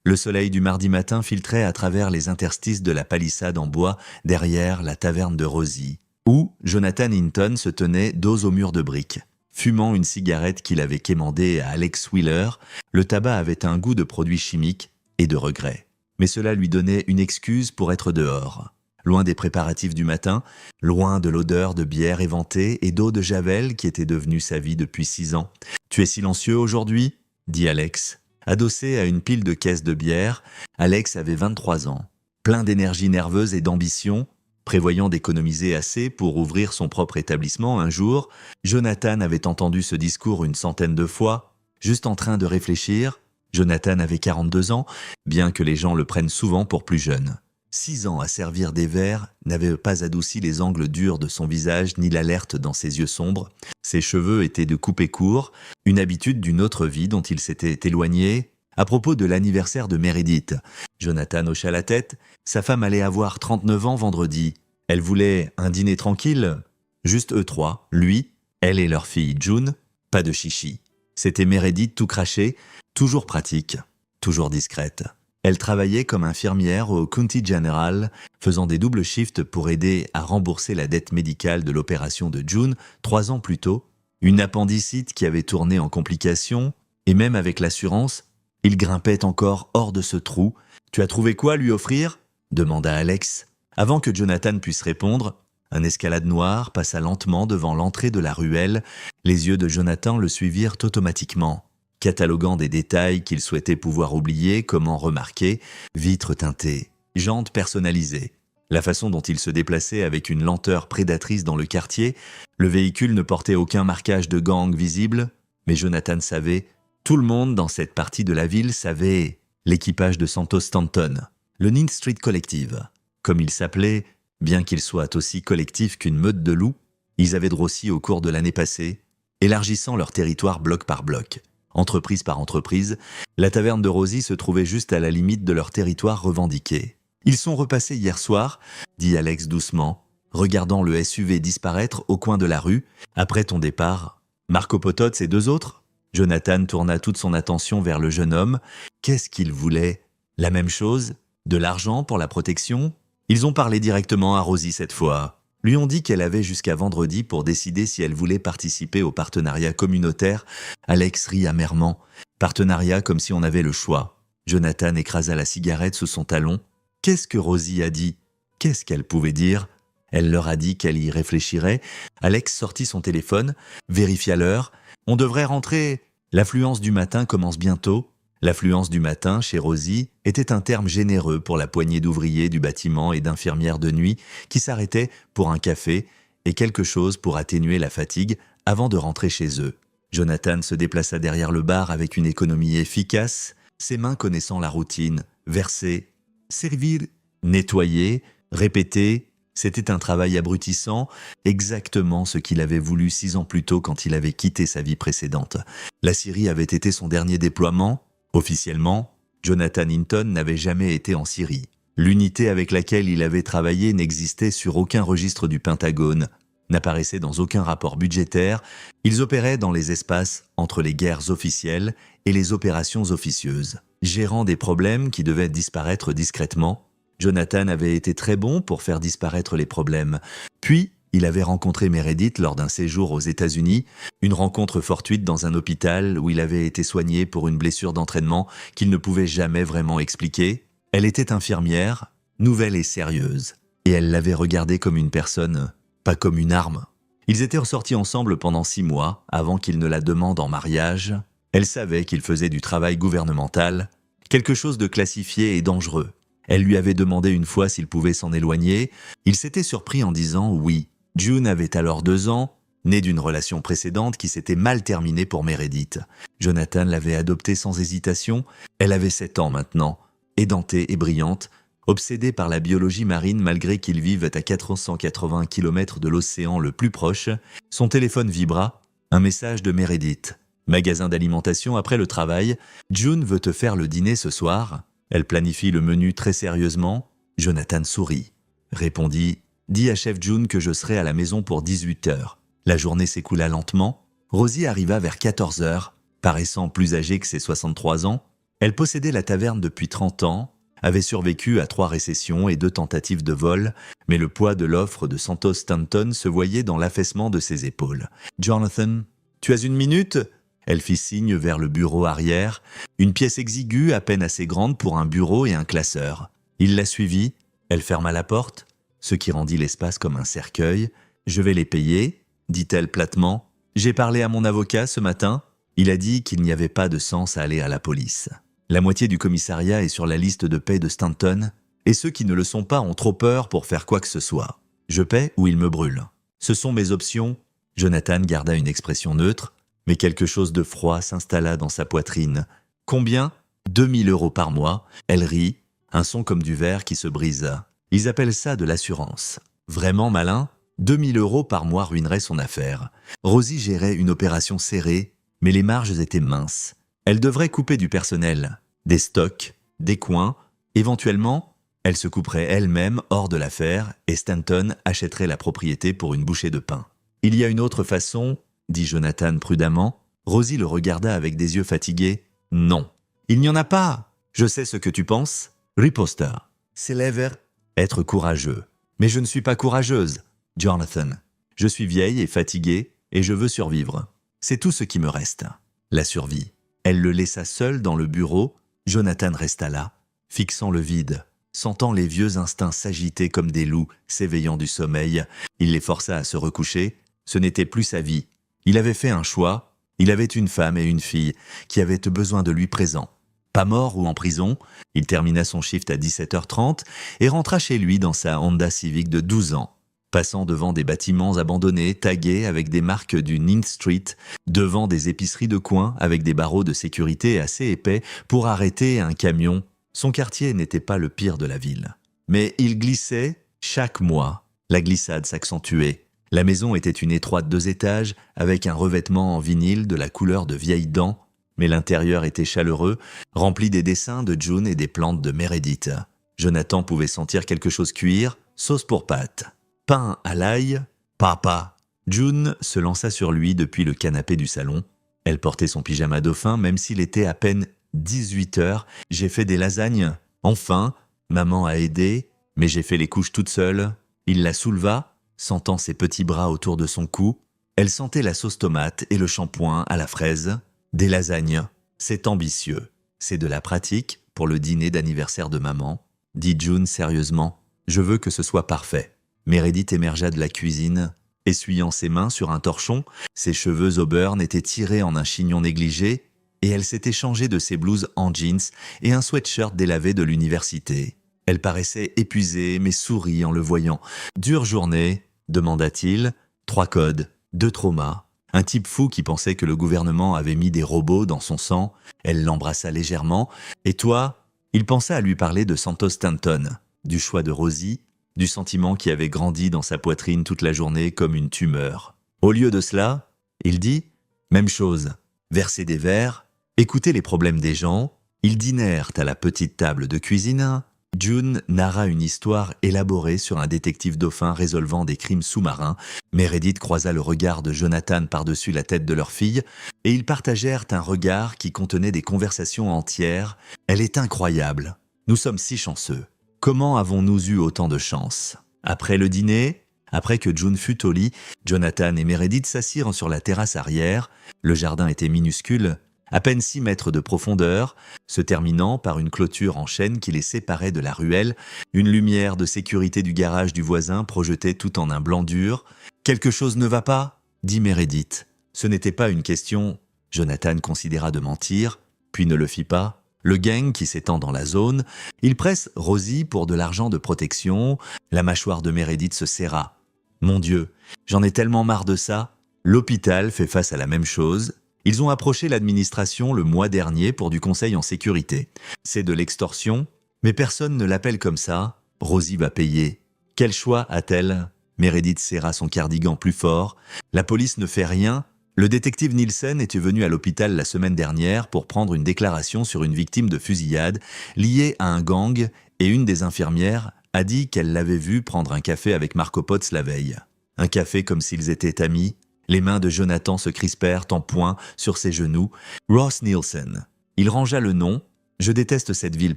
Le soleil du mardi matin filtrait à travers les interstices de la palissade en bois derrière la taverne de Rosie, où Jonathan Hinton se tenait dos au mur de briques. Fumant une cigarette qu'il avait quémandée à Alex Wheeler, le tabac avait un goût de produit chimique et de regret. Mais cela lui donnait une excuse pour être dehors. Loin des préparatifs du matin, loin de l'odeur de bière éventée et d'eau de javel qui était devenue sa vie depuis 6 ans. « Tu es silencieux aujourd'hui ?» dit Alex. Adossé à une pile de caisses de bière, Alex avait 23 ans. Plein d'énergie nerveuse et d'ambition, prévoyant d'économiser assez pour ouvrir son propre établissement un jour, Jonathan avait entendu ce discours une centaine de fois. Juste en train de réfléchir, Jonathan avait 42 ans, bien que les gens le prennent souvent pour plus jeune. 6 ans à servir des verres n'avaient pas adouci les angles durs de son visage ni l'alerte dans ses yeux sombres. Ses cheveux étaient de couper court, une habitude d'une autre vie dont il s'était éloigné. À propos de l'anniversaire de Meredith, Jonathan hocha la tête. Sa femme allait avoir 39 ans vendredi. Elle voulait un dîner tranquille, juste eux trois, lui, elle et leur fille June, pas de chichi. C'était Meredith tout craché, toujours pratique, toujours discrète. Elle travaillait comme infirmière au County General, faisant des doubles shifts pour aider à rembourser la dette médicale de l'opération de June 3 ans plus tôt, une appendicite qui avait tourné en complications, et même avec l'assurance, il grimpait encore hors de ce trou. « Tu as trouvé quoi lui offrir ?» demanda Alex. Avant que Jonathan puisse répondre, un escalade noir passa lentement devant l'entrée de la ruelle. Les yeux de Jonathan le suivirent automatiquement. Cataloguant des détails qu'il souhaitait pouvoir oublier, comment remarquer, vitres teintées, jantes personnalisées. La façon dont il se déplaçait avec une lenteur prédatrice dans le quartier, le véhicule ne portait aucun marquage de gang visible, mais Jonathan savait, tout le monde dans cette partie de la ville savait, l'équipage de Santos Stanton, le Nin Street Collective. Comme il s'appelait, bien qu'il soit aussi collectif qu'une meute de loups, ils avaient grossi au cours de l'année passée, élargissant leur territoire bloc par bloc. Entreprise par entreprise, la taverne de Rosie se trouvait juste à la limite de leur territoire revendiqué. « Ils sont repassés hier soir », dit Alex doucement, regardant le SUV disparaître au coin de la rue. « Après ton départ, Marco Potot et 2 autres ?» Jonathan tourna toute son attention vers le jeune homme. Qu'est-ce qu'il voulait? La même chose? De l'argent pour la protection? Ils ont parlé directement à Rosie cette fois. Lui ont dit qu'elle avait jusqu'à vendredi pour décider si elle voulait participer au partenariat communautaire. Alex rit amèrement. Partenariat comme si on avait le choix. Jonathan écrasa la cigarette sous son talon. Qu'est-ce que Rosie a dit? Qu'est-ce qu'elle pouvait dire? Elle leur a dit qu'elle y réfléchirait. Alex sortit son téléphone, vérifia l'heure. On devrait rentrer. L'affluence du matin commence bientôt. L'affluence du matin, chez Rosie, était un terme généreux pour la poignée d'ouvriers du bâtiment et d'infirmières de nuit qui s'arrêtaient pour un café et quelque chose pour atténuer la fatigue avant de rentrer chez eux. Jonathan se déplaça derrière le bar avec une économie efficace, ses mains connaissant la routine, verser, servir, nettoyer, répéter. C'était un travail abrutissant, exactement ce qu'il avait voulu 6 ans plus tôt quand il avait quitté sa vie précédente. La Syrie avait été son dernier déploiement. Officiellement, Jonathan Hinton n'avait jamais été en Syrie. L'unité avec laquelle il avait travaillé n'existait sur aucun registre du Pentagone, n'apparaissait dans aucun rapport budgétaire. Ils opéraient dans les espaces entre les guerres officielles et les opérations officieuses. Gérant des problèmes qui devaient disparaître discrètement, Jonathan avait été très bon pour faire disparaître les problèmes. Puis, il avait rencontré Meredith lors d'un séjour aux États-Unis, une rencontre fortuite dans un hôpital où il avait été soigné pour une blessure d'entraînement qu'il ne pouvait jamais vraiment expliquer. Elle était infirmière, nouvelle et sérieuse, et elle l'avait regardé comme une personne, pas comme une arme. Ils étaient ressortis ensemble pendant 6 mois avant qu'il ne la demande en mariage. Elle savait qu'il faisait du travail gouvernemental, quelque chose de classifié et dangereux. Elle lui avait demandé une fois s'il pouvait s'en éloigner. Il s'était surpris en disant oui. June avait alors 2 ans, née d'une relation précédente qui s'était mal terminée pour Meredith. Jonathan l'avait adoptée sans hésitation. Elle avait 7 ans maintenant, édentée et brillante, obsédée par la biologie marine malgré qu'ils vivent à 480 km de l'océan le plus proche. Son téléphone vibra, un message de Meredith. Magasin d'alimentation après le travail. June veut te faire le dîner ce soir. Elle planifie le menu très sérieusement. Jonathan sourit. Répondit « Dis à chef June que je serai à la maison pour 18 heures. » La journée s'écoula lentement. Rosie arriva vers 14 heures, paraissant plus âgée que ses 63 ans. Elle possédait la taverne depuis 30 ans, avait survécu à 3 récessions et 2 tentatives de vol, mais le poids de l'offre de Santos Stanton se voyait dans l'affaissement de ses épaules. « Jonathan, tu as une minute ?» Elle fit signe vers le bureau arrière, une pièce exiguë à peine assez grande pour un bureau et un classeur. Il la suivit, elle ferma la porte, ce qui rendit l'espace comme un cercueil. « Je vais les payer », dit-elle platement. « J'ai parlé à mon avocat ce matin. Il a dit qu'il n'y avait pas de sens à aller à la police. La moitié du commissariat est sur la liste de paie de Stanton, et ceux qui ne le sont pas ont trop peur pour faire quoi que ce soit. Je paie ou il me brûle. Ce sont mes options. » Jonathan garda une expression neutre, mais quelque chose de froid s'installa dans sa poitrine. « Combien ? 2000 € par mois. » Elle rit, un son comme du verre qui se brisa. « Ils appellent ça de l'assurance. Vraiment malin ? 2000 € par mois ruinerait son affaire. » Rosie gérait une opération serrée, mais les marges étaient minces. Elle devrait couper du personnel, des stocks, des coins. Éventuellement, elle se couperait elle-même hors de l'affaire et Stanton achèterait la propriété pour une bouchée de pain. « Il y a une autre façon, » dit Jonathan prudemment. Rosie le regarda avec des yeux fatigués. « Non. Il n'y en a pas. Je sais ce que tu penses. » Riposta. « C'est l'ever. Être courageux. Mais je ne suis pas courageuse, Jonathan. Je suis vieille et fatiguée et je veux survivre. C'est tout ce qui me reste. La survie. » Elle le laissa seul dans le bureau. Jonathan resta là, fixant le vide, sentant les vieux instincts s'agiter comme des loups s'éveillant du sommeil. Il les força à se recoucher. Ce n'était plus sa vie. Il avait fait un choix. Il avait une femme et une fille qui avaient besoin de lui présent. Pas mort ou en prison, il termina son shift à 17h30 et rentra chez lui dans sa Honda Civic de 12 ans. Passant devant des bâtiments abandonnés, tagués avec des marques du Ninth Street, devant des épiceries de coin avec des barreaux de sécurité assez épais pour arrêter un camion. Son quartier n'était pas le pire de la ville. Mais il glissait chaque mois. La glissade s'accentuait. La maison était une étroite 2 étages avec un revêtement en vinyle de la couleur de vieilles dents, mais l'intérieur était chaleureux, rempli des dessins de June et des plantes de Meredith. Jonathan pouvait sentir quelque chose cuire, sauce pour pâtes. Pain à l'ail, papa. June se lança sur lui depuis le canapé du salon. Elle portait son pyjama dauphin même s'il était à peine 18h. « J'ai fait des lasagnes. Enfin, maman a aidé, mais j'ai fait les couches toute seule. » Il la souleva, sentant ses petits bras autour de son cou. Elle sentait la sauce tomate et le shampoing à la fraise. Des lasagnes, c'est ambitieux. C'est de la pratique pour le dîner d'anniversaire de maman, dit June sérieusement. Je veux que ce soit parfait. Meredith émergea de la cuisine, essuyant ses mains sur un torchon. Ses cheveux auburn étaient tirés en un chignon négligé et elle s'était changée de ses blouses en jeans et un sweatshirt délavé de l'université. Elle paraissait épuisée mais sourit en le voyant. « Dure journée ?» demanda-t-il. 3 codes, 2 traumas. Un type fou qui pensait que le gouvernement avait mis des robots dans son sang. Elle l'embrassa légèrement. « Et toi ?» Il pensa à lui parler de Santos Stanton, du choix de Rosie, du sentiment qui avait grandi dans sa poitrine toute la journée comme une tumeur. Au lieu de cela, il dit « Même chose, verser des verres, écouter les problèmes des gens. » Ils dînèrent à la petite table de cuisine. June narra une histoire élaborée sur un détective dauphin résolvant des crimes sous-marins. Meredith croisa le regard de Jonathan par-dessus la tête de leur fille et ils partagèrent un regard qui contenait des conversations entières. « Elle est incroyable. Nous sommes si chanceux. Comment avons-nous eu autant de chance ?» Après le dîner, après que June fut au lit, Jonathan et Meredith s'assirent sur la terrasse arrière. Le jardin était minuscule, à peine 6 mètres de profondeur, se terminant par une clôture en chêne qui les séparait de la ruelle. Une lumière de sécurité du garage du voisin projetait tout en un blanc dur. « Quelque chose ne va pas ?» dit Meredith. Ce n'était pas une question. Jonathan considéra de mentir, puis ne le fit pas. Le gang qui s'étend dans la zone, il presse Rosie pour de l'argent de protection. La mâchoire de Meredith se serra. « Mon Dieu, j'en ai tellement marre de ça. » L'hôpital fait face à la même chose. Ils ont approché l'administration le mois dernier pour du conseil en sécurité. C'est de l'extorsion, mais personne ne l'appelle comme ça. Rosie va payer. Quel choix a-t-elle ? Meredith serra son cardigan plus fort. La police ne fait rien. Le détective Nielsen était venu à l'hôpital la semaine dernière pour prendre une déclaration sur une victime de fusillade liée à un gang et une des infirmières a dit qu'elle l'avait vu prendre un café avec Marco Potts la veille. Un café comme s'ils étaient amis. Les mains de Jonathan se crispèrent en poing sur ses genoux. Ross Nielsen. Il rangea le nom. Je déteste cette ville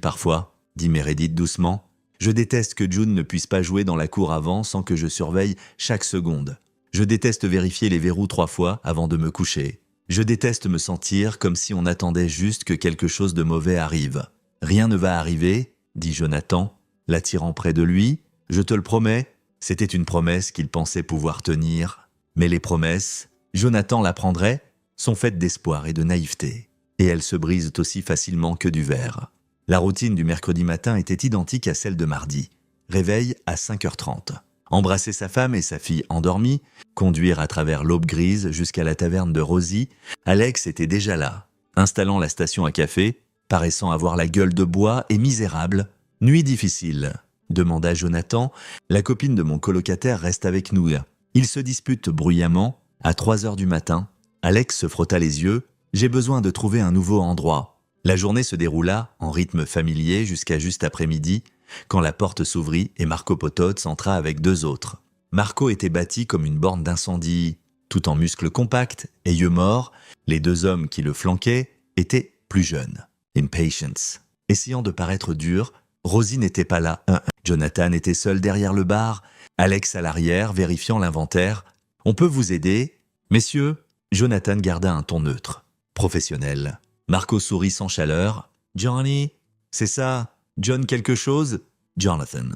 parfois, dit Meredith doucement. Je déteste que June ne puisse pas jouer dans la cour avant sans que je surveille chaque seconde. Je déteste vérifier les verrous 3 fois avant de me coucher. Je déteste me sentir comme si on attendait juste que quelque chose de mauvais arrive. Rien ne va arriver, dit Jonathan, l'attirant près de lui. Je te le promets. C'était une promesse qu'il pensait pouvoir tenir. Mais les promesses, Jonathan l'apprendrait, sont faites d'espoir et de naïveté. Et elles se brisent aussi facilement que du verre. La routine du mercredi matin était identique à celle de mardi. Réveil à 5h30. Embrasser sa femme et sa fille endormies, conduire à travers l'aube grise jusqu'à la taverne de Rosie, Alex était déjà là, installant la station à café, paraissant avoir la gueule de bois et misérable. « Nuit difficile », demanda Jonathan. « La copine de mon colocataire reste avec nous. Ils se disputent bruyamment. À 3h du matin, Alex se frotta les yeux. « J'ai besoin de trouver un nouveau endroit. » La journée se déroula en rythme familier jusqu'à juste après-midi, quand la porte s'ouvrit et Marco Pototz entra avec 2 autres. Marco était bâti comme une borne d'incendie. Tout en muscles compacts et yeux morts, les 2 hommes qui le flanquaient étaient plus jeunes. Impatience. Essayant de paraître dur, Rosie n'était pas là. Jonathan était seul derrière le bar, Alex à l'arrière, vérifiant l'inventaire. « On peut vous aider ?» « Messieurs ?» Jonathan garda un ton neutre, professionnel. Marco sourit sans chaleur. « Johnny ?» « C'est ça, John quelque chose ?»« Jonathan. »«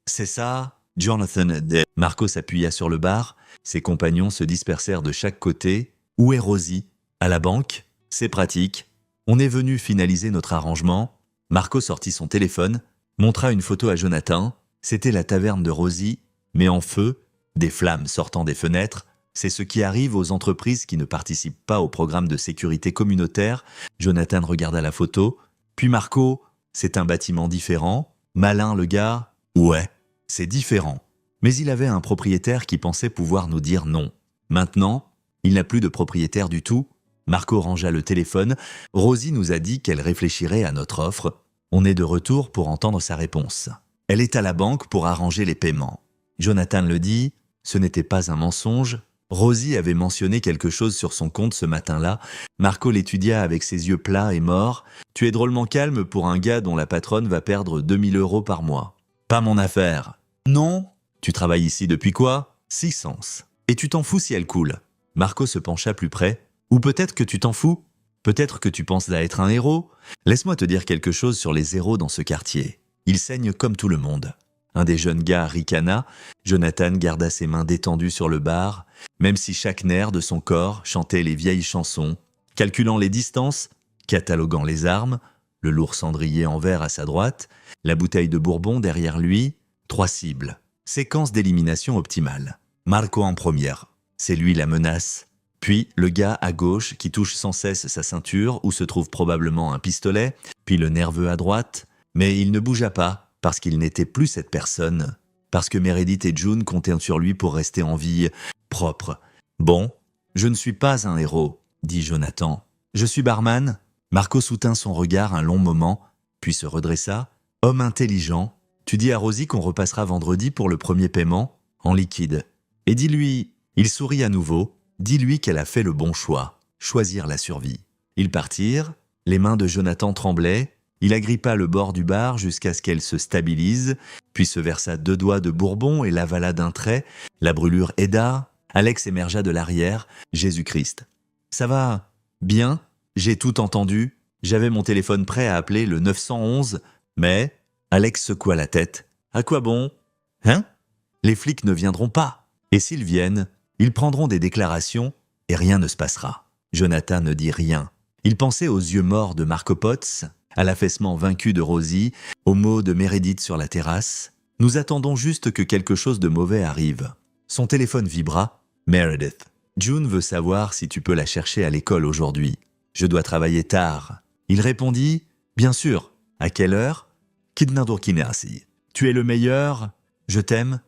C'est ça, Jonathan. » Marco s'appuya sur le bar. Ses compagnons se dispersèrent de chaque côté. « Où est Rosie ?»« À la banque. C'est pratique. On est venu finaliser notre arrangement. » Marco sortit son téléphone, montra une photo à Jonathan. C'était la taverne de Rosie, mais en feu, des flammes sortant des fenêtres. C'est ce qui arrive aux entreprises qui ne participent pas au programme de sécurité communautaire. Jonathan regarda la photo. Puis Marco, c'est un bâtiment différent. Malin le gars. Ouais, c'est différent. Mais il avait un propriétaire qui pensait pouvoir nous dire non. Maintenant, il n'a plus de propriétaire du tout. Marco rangea le téléphone. Rosie nous a dit qu'elle réfléchirait à notre offre. On est de retour pour entendre sa réponse. Elle est à la banque pour arranger les paiements. Jonathan le dit, ce n'était pas un mensonge. Rosie avait mentionné quelque chose sur son compte ce matin-là. Marco l'étudia avec ses yeux plats et morts. « Tu es drôlement calme pour un gars dont la patronne va perdre 2000 € par mois. »« Pas mon affaire. »« Non. Tu travailles ici depuis quoi ?»« 6 ans. Et tu t'en fous si elle coule. » Marco se pencha plus près. « Ou peut-être que tu t'en fous. Peut-être que tu penses à être un héros. Laisse-moi te dire quelque chose sur les héros dans ce quartier. Ils saignent comme tout le monde. » Un des jeunes gars ricana. Jonathan garda ses mains détendues sur le bar, même si chaque nerf de son corps chantait les vieilles chansons, calculant les distances, cataloguant les armes, le lourd cendrier en verre à sa droite, la bouteille de bourbon derrière lui, 3 cibles. Séquence d'élimination optimale. Marco en première. C'est lui la menace. Puis le gars à gauche qui touche sans cesse sa ceinture où se trouve probablement un pistolet, puis le nerveux à droite. Mais il ne bougea pas. Parce qu'il n'était plus cette personne, parce que Meredith et June comptaient sur lui pour rester en vie propre. « Bon, je ne suis pas un héros, » dit Jonathan. « Je suis barman. » Marco soutint son regard un long moment, puis se redressa. « Homme intelligent, tu dis à Rosie qu'on repassera vendredi pour le premier paiement, en liquide. Et dis-lui, il sourit à nouveau, dis-lui qu'elle a fait le bon choix, choisir la survie. » Ils partirent, les mains de Jonathan tremblaient. Il agrippa le bord du bar jusqu'à ce qu'elle se stabilise, puis se versa 2 doigts de bourbon et l'avala d'un trait. La brûlure aida. Alex émergea de l'arrière. Jésus-Christ. « Ça va ? Bien ? J'ai tout entendu. J'avais mon téléphone prêt à appeler le 911, mais... » Alex secoua la tête. « À quoi bon ? Hein ? Les flics ne viendront pas. Et s'ils viennent, ils prendront des déclarations et rien ne se passera. » Jonathan ne dit rien. Il pensait aux yeux morts de Marco Potts, à l'affaissement vaincu de Rosie, aux mots de Meredith sur la terrasse. « Nous attendons juste que quelque chose de mauvais arrive. » Son téléphone vibra. « Meredith, June veut savoir si tu peux la chercher à l'école aujourd'hui. Je dois travailler tard. » Il répondit « Bien sûr. À quelle heure ? » « Kidnadorkinasi. Tu es le meilleur. Je t'aime.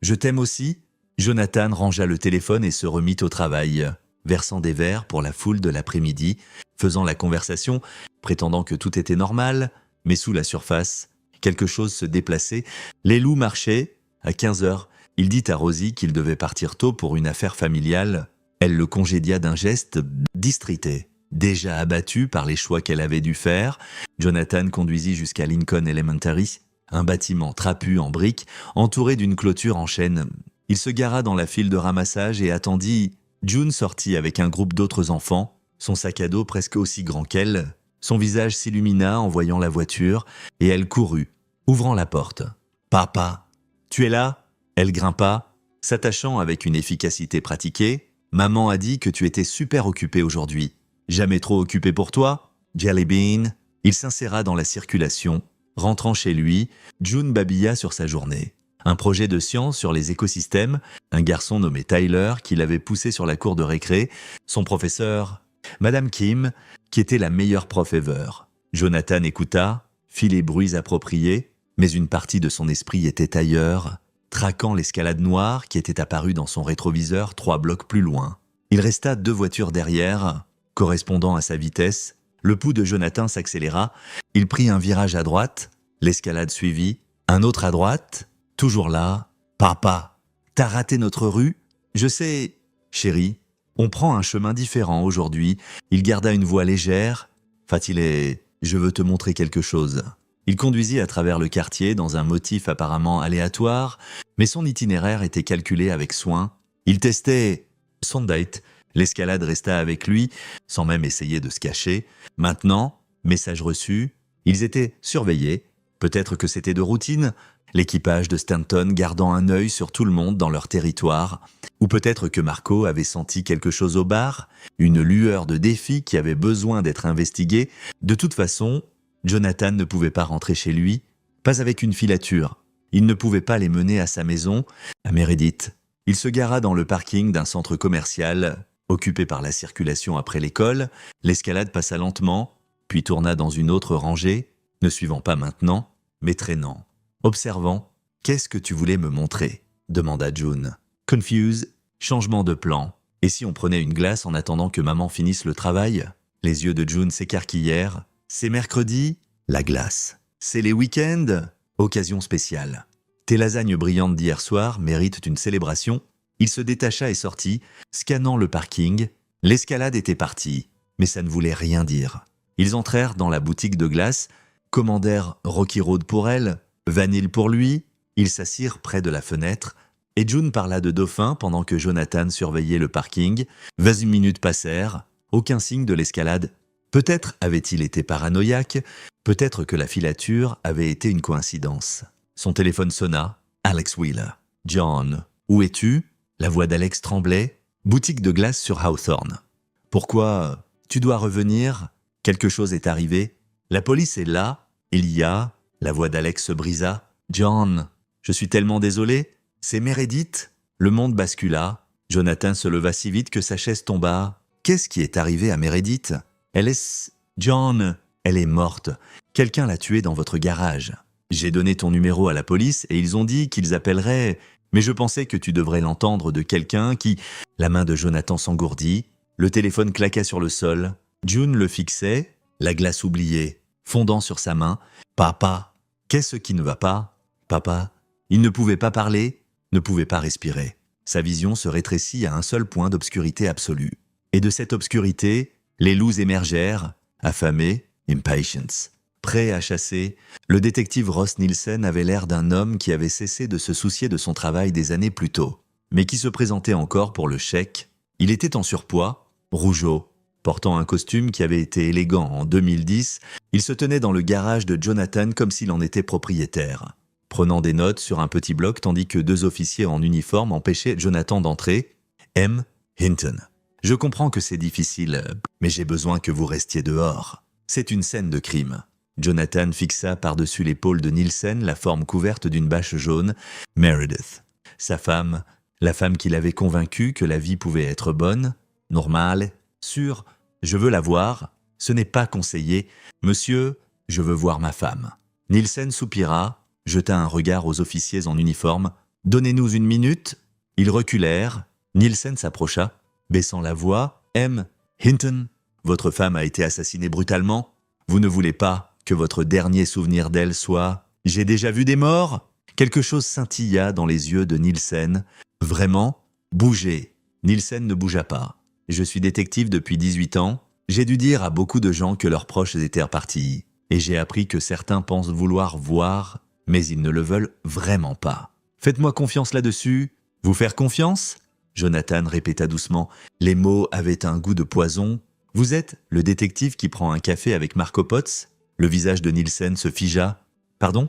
Je t'aime aussi. » Jonathan rangea le téléphone et se remit au travail, versant des verres pour la foule de l'après-midi, faisant la conversation, prétendant que tout était normal, mais sous la surface, quelque chose se déplaçait. Les loups marchaient. À 15h, il dit à Rosie qu'il devait partir tôt pour une affaire familiale. Elle le congédia d'un geste distrité. déjà abattue par les choix qu'elle avait dû faire, Jonathan conduisit jusqu'à Lincoln Elementary, un bâtiment trapu en briques, entouré d'une clôture en chêne. Il se gara dans la file de ramassage et attendit. June sortit avec un groupe d'autres enfants, son sac à dos presque aussi grand qu'elle. Son visage s'illumina en voyant la voiture, et elle courut, ouvrant la porte. « Papa, tu es là ?» Elle grimpa, s'attachant avec une efficacité pratiquée. « Maman a dit que tu étais super occupé aujourd'hui. Jamais trop occupé pour toi, Jelly Bean ?» Il s'inséra dans la circulation. Rentrant chez lui, June babilla sur sa journée. Un projet de science sur les écosystèmes, un garçon nommé Tyler qui l'avait poussé sur la cour de récré, son professeur, Madame Kim, qui était la meilleure prof ever. Jonathan écouta, fit les bruits appropriés, mais une partie de son esprit était ailleurs, traquant l'escalade noire qui était apparue dans son rétroviseur 3 blocs plus loin. Il resta 2 voitures derrière, correspondant à sa vitesse. Le pouls de Jonathan s'accéléra, il prit un virage à droite, l'escalade suivit, un autre à droite, toujours là. « Papa, t'as raté notre rue ? Je sais, chérie, on prend un chemin différent aujourd'hui. » Il garda une voix légère. « Fatile, je veux te montrer quelque chose. » Il conduisit à travers le quartier dans un motif apparemment aléatoire, mais son itinéraire était calculé avec soin. Il testait son date. L'escalade resta avec lui, sans même essayer de se cacher. Maintenant, message reçu, ils étaient surveillés. Peut-être que c'était de routine, l'équipage de Stanton gardant un œil sur tout le monde dans leur territoire. Ou peut-être que Marco avait senti quelque chose au bar, une lueur de défi qui avait besoin d'être investiguée. De toute façon, Jonathan ne pouvait pas rentrer chez lui, pas avec une filature. Il ne pouvait pas les mener à sa maison, à Meredith. Il se gara dans le parking d'un centre commercial, occupé par la circulation après l'école. L'escalade passa lentement, puis tourna dans une autre rangée, ne suivant pas maintenant, mais traînant. Observant, « Qu'est-ce que tu voulais me montrer ?» demanda June. Confuse, changement de plan. Et si on prenait une glace en attendant que maman finisse le travail ? Les yeux de June s'écarquillèrent. C'est mercredi, la glace. C'est les week-ends, occasion spéciale. Tes lasagnes brillantes d'hier soir méritent une célébration. Il se détacha et sortit, scannant le parking. L'escalade était partie, mais ça ne voulait rien dire. Ils entrèrent dans la boutique de glace, commandèrent Rocky Road pour elle, Vanille pour lui. Ils s'assirent près de la fenêtre, et June parla de Dauphin pendant que Jonathan surveillait le parking. 20 minutes passèrent, aucun signe de l'escalade. Peut-être avait-il été paranoïaque, peut-être que la filature avait été une coïncidence. Son téléphone sonna. Alex Wheeler. « John, où es-tu » La voix d'Alex tremblait. Boutique de glace sur Hawthorne. « Pourquoi ? Tu dois revenir ? Quelque chose est arrivé. La police est là. Il y a... » La voix d'Alex se brisa. « John, je suis tellement désolé. C'est Meredith. » Le monde bascula. Jonathan se leva si vite que sa chaise tomba. « Qu'est-ce qui est arrivé à Meredith ? Elle est... John, elle est morte. Quelqu'un l'a tuée dans votre garage. J'ai donné ton numéro à la police et ils ont dit qu'ils appelleraient... Mais je pensais que tu devrais l'entendre de quelqu'un qui... » La main de Jonathan s'engourdit. Le téléphone claqua sur le sol. June le fixait, la glace oubliée, fondant sur sa main. « Papa, qu'est-ce qui ne va pas ? Papa ?» Il ne pouvait pas parler, ne pouvait pas respirer. Sa vision se rétrécit à un seul point d'obscurité absolue. Et de cette obscurité, les loups émergèrent, affamés, impatience. Prêt à chasser, le détective Ross Nielsen avait l'air d'un homme qui avait cessé de se soucier de son travail des années plus tôt, mais qui se présentait encore pour le chèque. Il était en surpoids, rougeaud, portant un costume qui avait été élégant en 2010. Il se tenait dans le garage de Jonathan comme s'il en était propriétaire, prenant des notes sur un petit bloc tandis que 2 officiers en uniforme empêchaient Jonathan d'entrer. M. Hinton. « Je comprends que c'est difficile, mais j'ai besoin que vous restiez dehors. C'est une scène de crime. » Jonathan fixa par-dessus l'épaule de Nielsen la forme couverte d'une bâche jaune. Meredith. Sa femme, la femme qui l'avait convaincu que la vie pouvait être bonne, normale, sûre. « Je veux la voir. Ce n'est pas conseillé. Monsieur, je veux voir ma femme. » Nielsen soupira, jeta un regard aux officiers en uniforme. « Donnez-nous 1 minute. » Ils reculèrent. Nielsen s'approcha, baissant la voix. « M. Hinton, votre femme a été assassinée brutalement. Vous ne voulez pas que votre dernier souvenir d'elle soit « J'ai déjà vu des morts ?» Quelque chose scintilla dans les yeux de Nielsen. « Vraiment ? Bougez !» Nielsen ne bougea pas. « Je suis détective depuis 18 ans. J'ai dû dire à beaucoup de gens que leurs proches étaient repartis. Et j'ai appris que certains pensent vouloir voir, mais ils ne le veulent vraiment pas. Faites-moi confiance là-dessus. Vous faire confiance ? Jonathan répéta doucement. Les mots avaient un goût de poison. Vous êtes le détective qui prend un café avec Marco Potts ? Le visage de Nielsen se figea. Pardon ?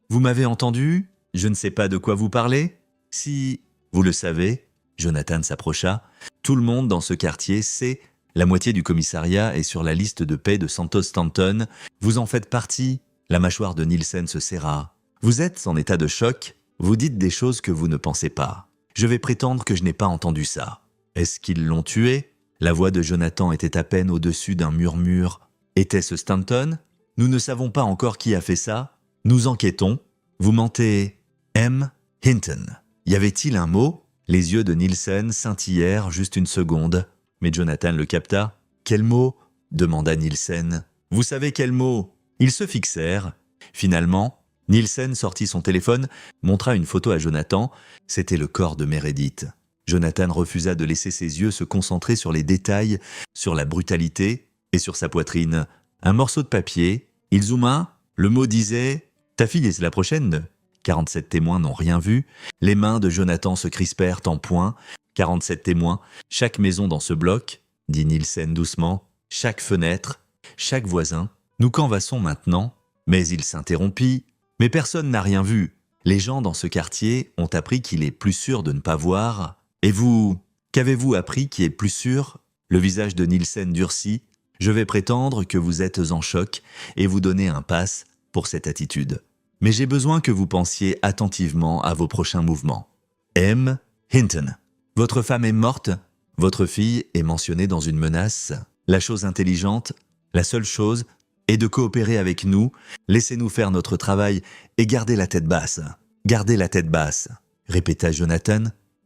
Vous m'avez entendu ? Je ne sais pas de quoi vous parlez ? Si vous le savez, Jonathan s'approcha. Tout le monde dans ce quartier sait. La moitié du commissariat est sur la liste de paix de Santos Stanton. Vous en faites partie. La mâchoire de Nielsen se serra. Vous êtes en état de choc. Vous dites des choses que vous ne pensez pas. Je vais prétendre que je n'ai pas entendu ça. Est-ce qu'ils l'ont tué ? La voix de Jonathan était à peine au-dessus d'un murmure. Était-ce Stanton ? Nous ne savons pas encore qui a fait ça. Nous enquêtons. Vous mentez. M. Hinton. Y avait-il un mot ? Les yeux de Nielsen scintillèrent juste une seconde. Mais Jonathan le capta. « Quel mot ?» demanda Nielsen. « Vous savez quel mot ?» Ils se fixèrent. Finalement, Nielsen sortit son téléphone, montra une photo à Jonathan. C'était le corps de Meredith. Jonathan refusa de laisser ses yeux se concentrer sur les détails, sur la brutalité et sur sa poitrine. Un morceau de papier. Il zooma. Le mot disait « Ta fille est la prochaine ?» 47 témoins n'ont rien vu. Les mains de Jonathan se crispèrent en poing. 47 témoins, chaque maison dans ce bloc, dit Nielsen doucement, chaque fenêtre, chaque voisin. Nous canvassons maintenant. Mais il s'interrompit. Mais personne n'a rien vu. Les gens dans ce quartier ont appris qu'il est plus sûr de ne pas voir. Et vous, qu'avez-vous appris qui est plus sûr ? Le visage de Nielsen durcit. Je vais prétendre que vous êtes en choc et vous donner un pass pour cette attitude. Mais j'ai besoin que vous pensiez attentivement à vos prochains mouvements. M. Hinton. Votre femme est morte, votre fille est mentionnée dans une menace. La chose intelligente, la seule chose, est de coopérer avec nous, laissez-nous faire notre travail et gardez la tête basse. Gardez la tête basse, répéta Jonathan.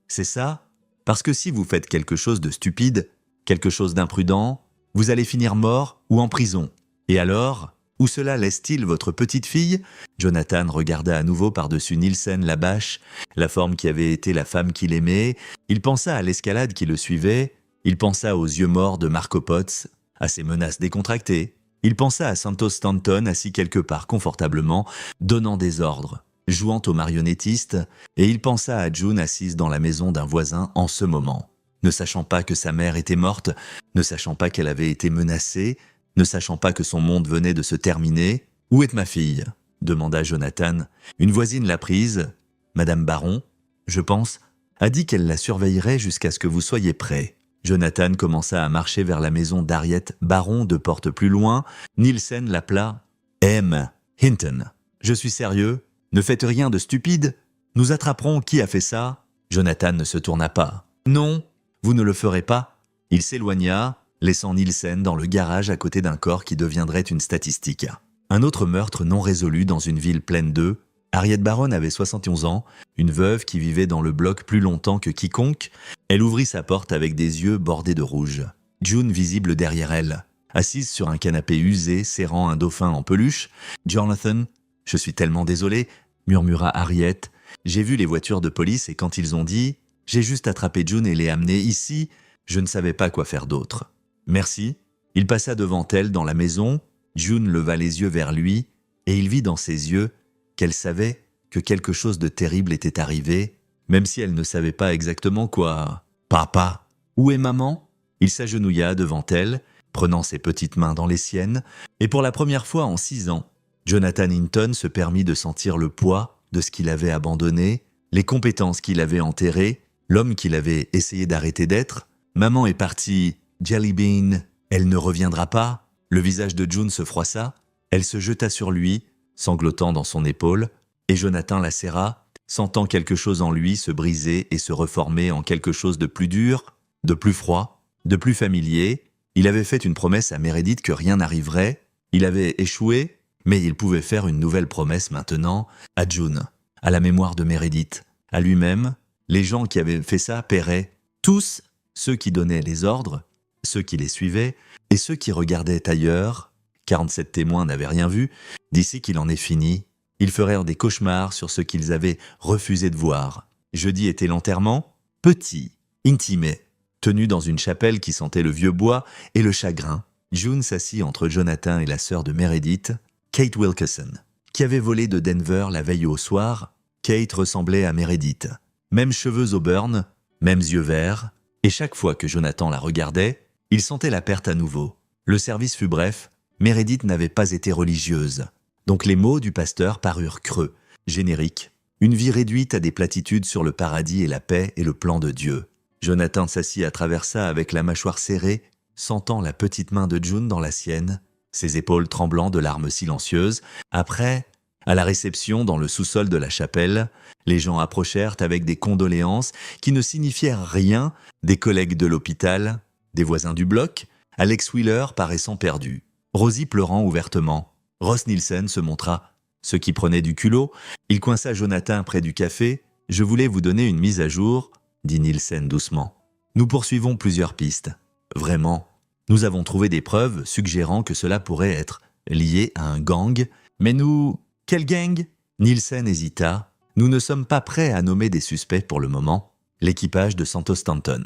C'est ça ? Parce que si vous faites quelque chose de stupide, quelque chose d'imprudent, vous allez finir mort ou en prison. Et alors ? Où cela laisse-t-il votre petite fille ? Jonathan regarda à nouveau par-dessus Nielsen la bâche, la forme qui avait été la femme qu'il aimait. Il pensa à l'escalade qui le suivait. Il pensa aux yeux morts de Marco Potts, à ses menaces décontractées. Il pensa à Santos Stanton assis quelque part confortablement, donnant des ordres, jouant au marionnettiste. Et il pensa à June assise dans la maison d'un voisin en ce moment, ne sachant pas que sa mère était morte, ne sachant pas qu'elle avait été menacée, ne sachant pas que son monde venait de se terminer. « Où est ma fille ?» demanda Jonathan. Une voisine l'a prise. Madame Baron, je pense, a dit qu'elle la surveillerait jusqu'à ce que vous soyez prêts. Jonathan commença à marcher vers la maison d'Harriet Baron de porte plus loin. Nielsen l'appela « M. Hinton. Je suis sérieux. Ne faites rien de stupide. Nous attraperons qui a fait ça. » Jonathan ne se tourna pas. « Non, vous ne le ferez pas. » Il s'éloigna, laissant Nielsen dans le garage à côté d'un corps qui deviendrait une statistique. Un autre meurtre non résolu dans une ville pleine d'œufs. Harriet Baron avait 71 ans, une veuve qui vivait dans le bloc plus longtemps que quiconque. Elle ouvrit sa porte avec des yeux bordés de rouge. June visible derrière elle, assise sur un canapé usé, serrant un dauphin en peluche. « Jonathan, je suis tellement désolé, » murmura Harriet. « J'ai vu les voitures de police et quand ils ont dit « J'ai juste attrapé June et l'ai amenée ici », je ne savais pas quoi faire d'autre. » « Merci. » Il passa devant elle dans la maison. June leva les yeux vers lui et il vit dans ses yeux qu'elle savait que quelque chose de terrible était arrivé, même si elle ne savait pas exactement quoi. « Papa, où est maman ?» Il s'agenouilla devant elle, prenant ses petites mains dans les siennes, et pour la première fois en 6 ans, Jonathan Hinton se permit de sentir le poids de ce qu'il avait abandonné, les compétences qu'il avait enterrées, l'homme qu'il avait essayé d'arrêter d'être. Maman est partie. Jellybean, elle ne reviendra pas. Le visage de June se froissa. Elle se jeta sur lui, sanglotant dans son épaule, et Jonathan la serra, sentant quelque chose en lui se briser et se reformer en quelque chose de plus dur, de plus froid, de plus familier. Il avait fait une promesse à Meredith que rien n'arriverait. Il avait échoué, mais il pouvait faire une nouvelle promesse maintenant à June, à la mémoire de Meredith, à lui-même. Les gens qui avaient fait ça paieraient. Tous ceux qui donnaient les ordres, ceux qui les suivaient et ceux qui regardaient ailleurs. 47 témoins n'avaient rien vu. D'ici qu'il en est fini, ils feraient des cauchemars sur ce qu'ils avaient refusé de voir. Jeudi était l'enterrement, petit, intimé, tenu dans une chapelle qui sentait le vieux bois et le chagrin. June s'assit entre Jonathan et la sœur de Meredith, Kate Wilkerson, qui avait volé de Denver la veille au soir. Kate ressemblait à Meredith. Mêmes cheveux auburn, mêmes yeux verts, et chaque fois que Jonathan la regardait, il sentait la perte à nouveau. Le service fut bref, Meredith n'avait pas été religieuse. Donc les mots du pasteur parurent creux, génériques, une vie réduite à des platitudes sur le paradis et la paix et le plan de Dieu. Jonathan s'assit à travers ça avec la mâchoire serrée, sentant la petite main de June dans la sienne, ses épaules tremblant de larmes silencieuses. Après, à la réception dans le sous-sol de la chapelle, les gens approchèrent avec des condoléances qui ne signifièrent rien, des collègues de l'hôpital, des voisins du bloc, Alex Wheeler paraissant perdu, Rosie pleurant ouvertement. Ross Nielsen se montra, ce qui prenait du culot. Il coinça Jonathan près du café. « Je voulais vous donner une mise à jour », dit Nielsen doucement. « Nous poursuivons plusieurs pistes. Vraiment, nous avons trouvé des preuves suggérant que cela pourrait être lié à un gang. Mais nous... Quel gang ?» Nielsen hésita. « Nous ne sommes pas prêts à nommer des suspects pour le moment. L'équipage de Santos Stanton.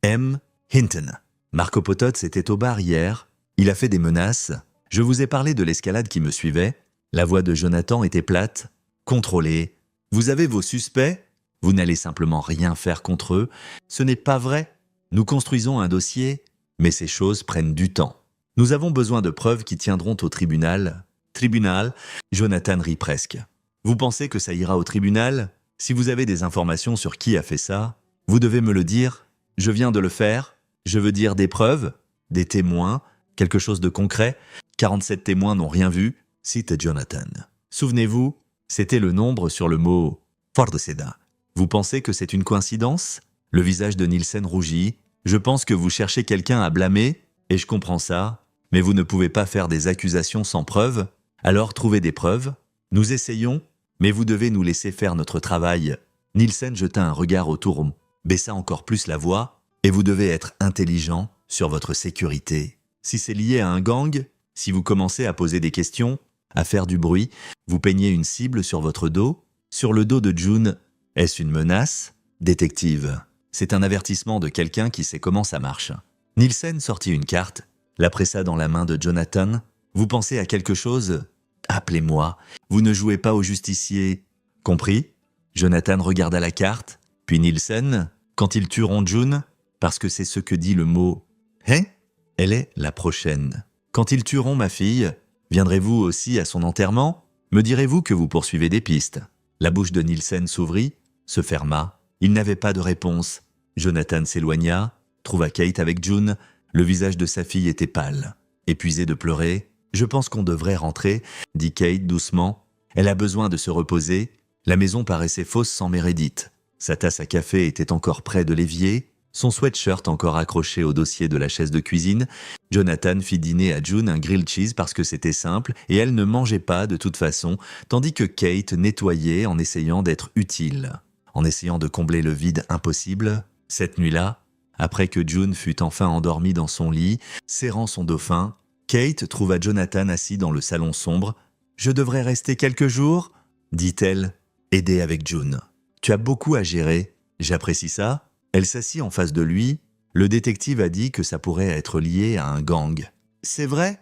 M. Hinton. Marco Pototz était au bar hier. Il a fait des menaces. Je vous ai parlé de l'escalade qui me suivait. » La voix de Jonathan était plate. « Contrôlez. Vous avez vos suspects. Vous n'allez simplement rien faire contre eux. Ce n'est pas vrai. Nous construisons un dossier, mais ces choses prennent du temps. Nous avons besoin de preuves qui tiendront au tribunal. » Tribunal, Jonathan rit presque. « Vous pensez que ça ira au tribunal? Si vous avez des informations sur qui a fait ça, vous devez me le dire. Je viens de le faire. Je veux dire des preuves, des témoins, quelque chose de concret. 47 témoins n'ont rien vu. » cite Jonathan. Souvenez-vous, c'était le nombre sur le mot « Fordceda ». Vous pensez que c'est une coïncidence? Le visage de Nielsen rougit. Je pense que vous cherchez quelqu'un à blâmer, et je comprends ça, mais vous ne pouvez pas faire des accusations sans preuves. Alors trouvez des preuves. Nous essayons, mais vous devez nous laisser faire notre travail. Nielsen jeta un regard autour, baissa encore plus la voix, et vous devez être intelligent sur votre sécurité. Si c'est lié à un gang, si vous commencez à poser des questions, à faire du bruit, vous peignez une cible sur votre dos, sur le dos de June. Est-ce une menace? Détective. C'est un avertissement de quelqu'un qui sait comment ça marche. Nielsen sortit une carte, la pressa dans la main de Jonathan. Vous pensez à quelque chose? Appelez-moi. Vous ne jouez pas au justicier. Compris? Jonathan regarda la carte, puis Nielsen. Quand ils tueront June, parce que c'est ce que dit le mot « Hein ?» Elle est la prochaine. Quand ils tueront ma fille, viendrez-vous aussi à son enterrement? Me direz-vous que vous poursuivez des pistes? La bouche de Nielsen s'ouvrit, se ferma. Il n'avait pas de réponse. Jonathan s'éloigna, trouva Kate avec June. Le visage de sa fille était pâle. Épuisée de pleurer. « Je pense qu'on devrait rentrer », dit Kate doucement. Elle a besoin de se reposer. La maison paraissait fausse sans Meredith. Sa tasse à café était encore près de l'évier. Son sweatshirt encore accroché au dossier de la chaise de cuisine. Jonathan fit dîner à June un grilled cheese parce que c'était simple et elle ne mangeait pas de toute façon, tandis que Kate nettoyait en essayant d'être utile, en essayant de combler le vide impossible. Cette nuit-là, après que June fut enfin endormie dans son lit, serrant son dauphin, Kate trouva Jonathan assis dans le salon sombre. « Je devrais rester quelques jours ?» dit-elle, aidée avec June. « Tu as beaucoup à gérer, j'apprécie ça. » Elle s'assit en face de lui. Le détective a dit que ça pourrait être lié à un gang. « C'est vrai? »«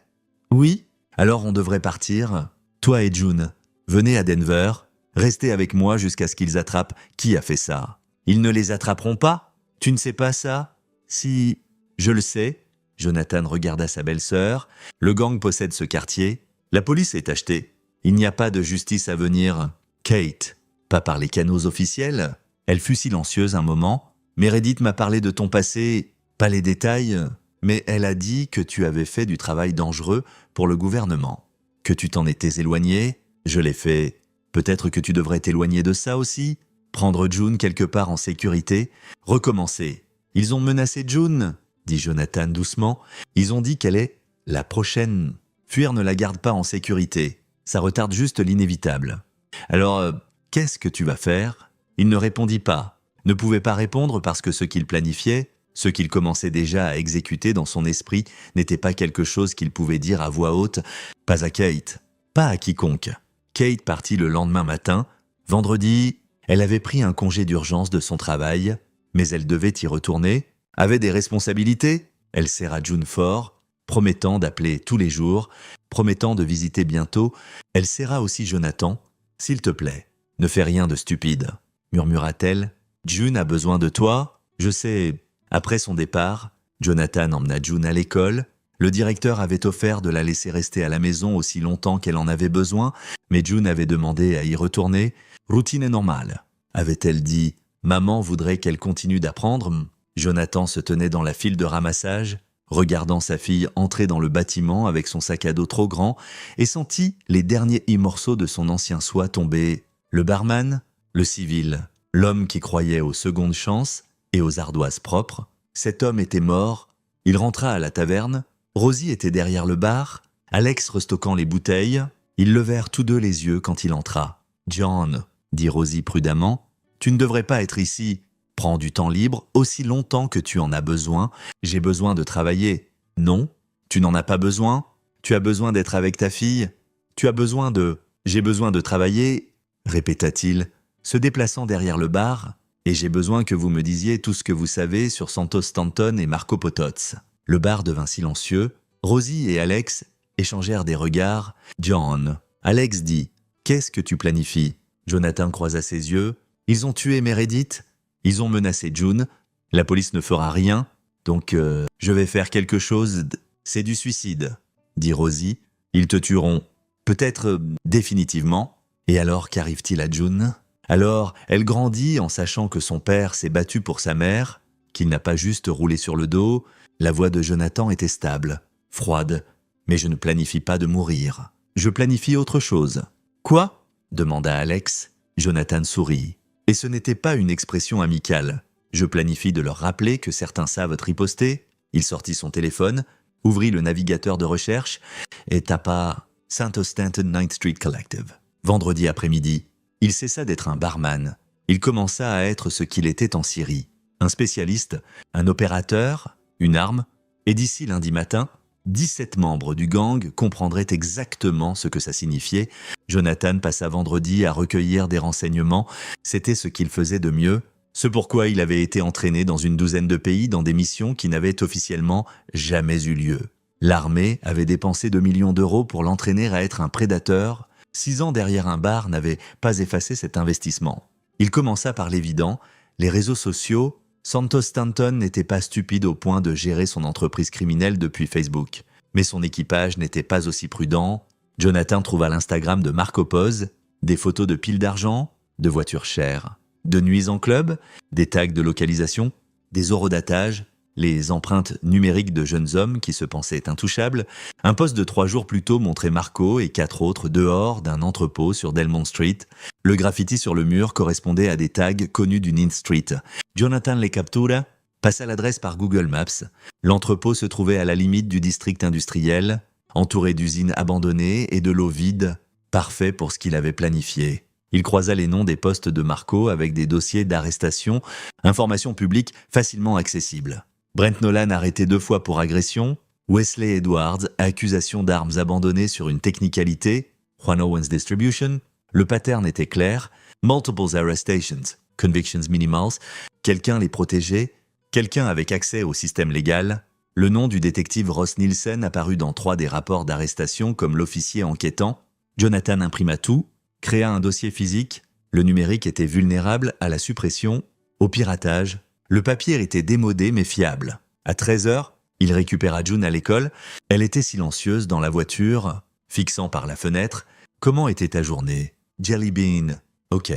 Oui. Alors on devrait partir. Toi et June, venez à Denver. Restez avec moi jusqu'à ce qu'ils attrapent qui a fait ça. Ils ne les attraperont pas? Tu ne sais pas ça? Si... Je le sais. » Jonathan regarda sa belle-sœur. « Le gang possède ce quartier. La police est achetée. Il n'y a pas de justice à venir. » Kate, pas par les canaux officiels. Elle fut silencieuse un moment. Meredith m'a parlé de ton passé, pas les détails, mais elle a dit que tu avais fait du travail dangereux pour le gouvernement, que tu t'en étais éloigné. Je l'ai fait. Peut-être que tu devrais t'éloigner de ça aussi, prendre June quelque part en sécurité, recommencer. Ils ont menacé June, dit Jonathan doucement. Ils ont dit qu'elle est la prochaine. Fuir ne la garde pas en sécurité. Ça retarde juste l'inévitable. Alors, qu'est-ce que tu vas faire? Il ne répondit pas. Ne pouvait pas répondre parce que ce qu'il planifiait, ce qu'il commençait déjà à exécuter dans son esprit, n'était pas quelque chose qu'il pouvait dire à voix haute, pas à Kate, pas à quiconque. Kate partit le lendemain matin. Vendredi, elle avait pris un congé d'urgence de son travail, mais elle devait y retourner, avait des responsabilités. Elle serra June fort. promettant d'appeler tous les jours, promettant de visiter bientôt. Elle serra aussi Jonathan. « S'il te plaît, ne fais rien de stupide », murmura-t-elle. « June a besoin de toi. Je sais. » Après son départ, Jonathan emmena June à l'école. Le directeur avait offert de la laisser rester à la maison aussi longtemps qu'elle en avait besoin, mais June avait demandé à y retourner. Routine est normale, avait-elle dit. Maman voudrait qu'elle continue d'apprendre. Jonathan se tenait dans la file de ramassage, regardant sa fille entrer dans le bâtiment avec son sac à dos trop grand, et sentit les derniers morceaux de son ancien soie tomber. Le barman, le civil, l'homme qui croyait aux secondes chances et aux ardoises propres. Cet homme était mort. Il rentra à la taverne. Rosie était derrière le bar, Alex restockant les bouteilles. Ils levèrent tous deux les yeux quand il entra. « John, » dit Rosie prudemment, « tu ne devrais pas être ici. Prends du temps libre aussi longtemps que tu en as besoin. J'ai besoin de travailler. » « Non, tu n'en as pas besoin. Tu as besoin d'être avec ta fille. Tu as besoin de... »« J'ai besoin de travailler, » répéta-t-il, se déplaçant derrière le bar. « Et j'ai besoin que vous me disiez tout ce que vous savez sur Santos Stanton et Marco Pototz. » Le bar devint silencieux. Rosie et Alex échangèrent des regards. « John. » Alex dit. « Qu'est-ce que tu planifies ?» Jonathan croisa ses yeux. « Ils ont tué Meredith. Ils ont menacé June. La police ne fera rien. Donc, je vais faire quelque chose. C'est du suicide, » dit Rosie. « Ils te tueront. Peut-être définitivement. » Et alors, qu'arrive-t-il à June ? Alors, elle grandit en sachant que son père s'est battu pour sa mère, qu'il n'a pas juste roulé sur le dos. La voix de Jonathan était stable, froide. « Mais je ne planifie pas de mourir. Je planifie autre chose. »« Quoi ?» demanda Alex. Jonathan sourit. Et ce n'était pas une expression amicale. « Je planifie de leur rappeler que certains savent riposter. » Il sortit son téléphone, ouvrit le navigateur de recherche et tapa « Santos Stanton 9th Street Collective ». Vendredi après-midi, il cessa d'être un barman. Il commença à être ce qu'il était en Syrie. Un spécialiste, un opérateur, une arme, et d'ici lundi matin, 17 membres du gang comprendraient exactement ce que ça signifiait. Jonathan passa vendredi à recueillir des renseignements. C'était ce qu'il faisait de mieux, ce pourquoi il avait été entraîné dans une douzaine de pays dans des missions qui n'avaient officiellement jamais eu lieu. L'armée avait dépensé 2 millions d'euros pour l'entraîner à être un prédateur. 6 ans derrière un bar n'avaient pas effacé cet investissement. Il commença par l'évident, les réseaux sociaux. Santos Stanton n'était pas stupide au point de gérer son entreprise criminelle depuis Facebook. Mais son équipage n'était pas aussi prudent. Jonathan trouva l'Instagram de Marco Pose, des photos de piles d'argent, de voitures chères, de nuits en club, des tags de localisation, des horodatages, les empreintes numériques de jeunes hommes qui se pensaient intouchables. Un post de 3 jours plus tôt montrait Marco et 4 autres dehors d'un entrepôt sur Delmont Street. Le graffiti sur le mur correspondait à des tags connus du Ninth Street. Jonathan les captura, passa l'adresse par Google Maps. L'entrepôt se trouvait à la limite du district industriel, entouré d'usines abandonnées et de l'eau vide, parfait pour ce qu'il avait planifié. Il croisa les noms des postes de Marco avec des dossiers d'arrestation, informations publiques facilement accessibles. Brent Nolan arrêté 2 fois pour agression, Wesley Edwards, accusation d'armes abandonnées sur une technicalité, Juan Owens Distribution. Le pattern était clair, multiple arrestations, convictions minimals, quelqu'un les protégeait, quelqu'un avec accès au système légal. Le nom du détective Ross Nielsen apparut dans 3 des rapports d'arrestation comme l'officier enquêtant. Jonathan imprima tout, créa un dossier physique. Le numérique était vulnérable à la suppression, au piratage. Le papier était démodé mais fiable. À 13h, il récupéra June à l'école. Elle était silencieuse dans la voiture, fixant par la fenêtre. « Comment était ta journée ?»« Jelly bean. »« Ok.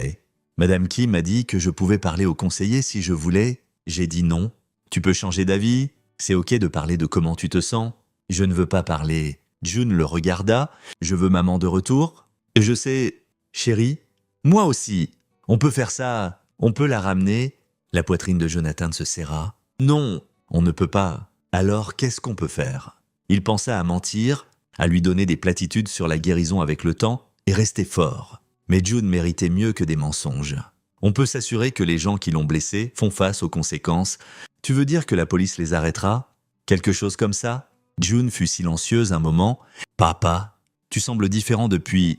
Madame Kim m'a dit que je pouvais parler au conseiller si je voulais. J'ai dit non. Tu peux changer d'avis. C'est ok de parler de comment tu te sens. Je ne veux pas parler. » June le regarda. « Je veux maman de retour. Je sais, chérie. Moi aussi. On peut faire ça. On peut la ramener. » La poitrine de Jonathan se serra. « Non, on ne peut pas. Alors, qu'est-ce qu'on peut faire ?» Il pensa à mentir, à lui donner des platitudes sur la guérison avec le temps, et rester fort. Mais June méritait mieux que des mensonges. On peut s'assurer que les gens qui l'ont blessé font face aux conséquences. Tu veux dire que la police les arrêtera ? Quelque chose comme ça ? June fut silencieuse un moment. « Papa, tu sembles différent depuis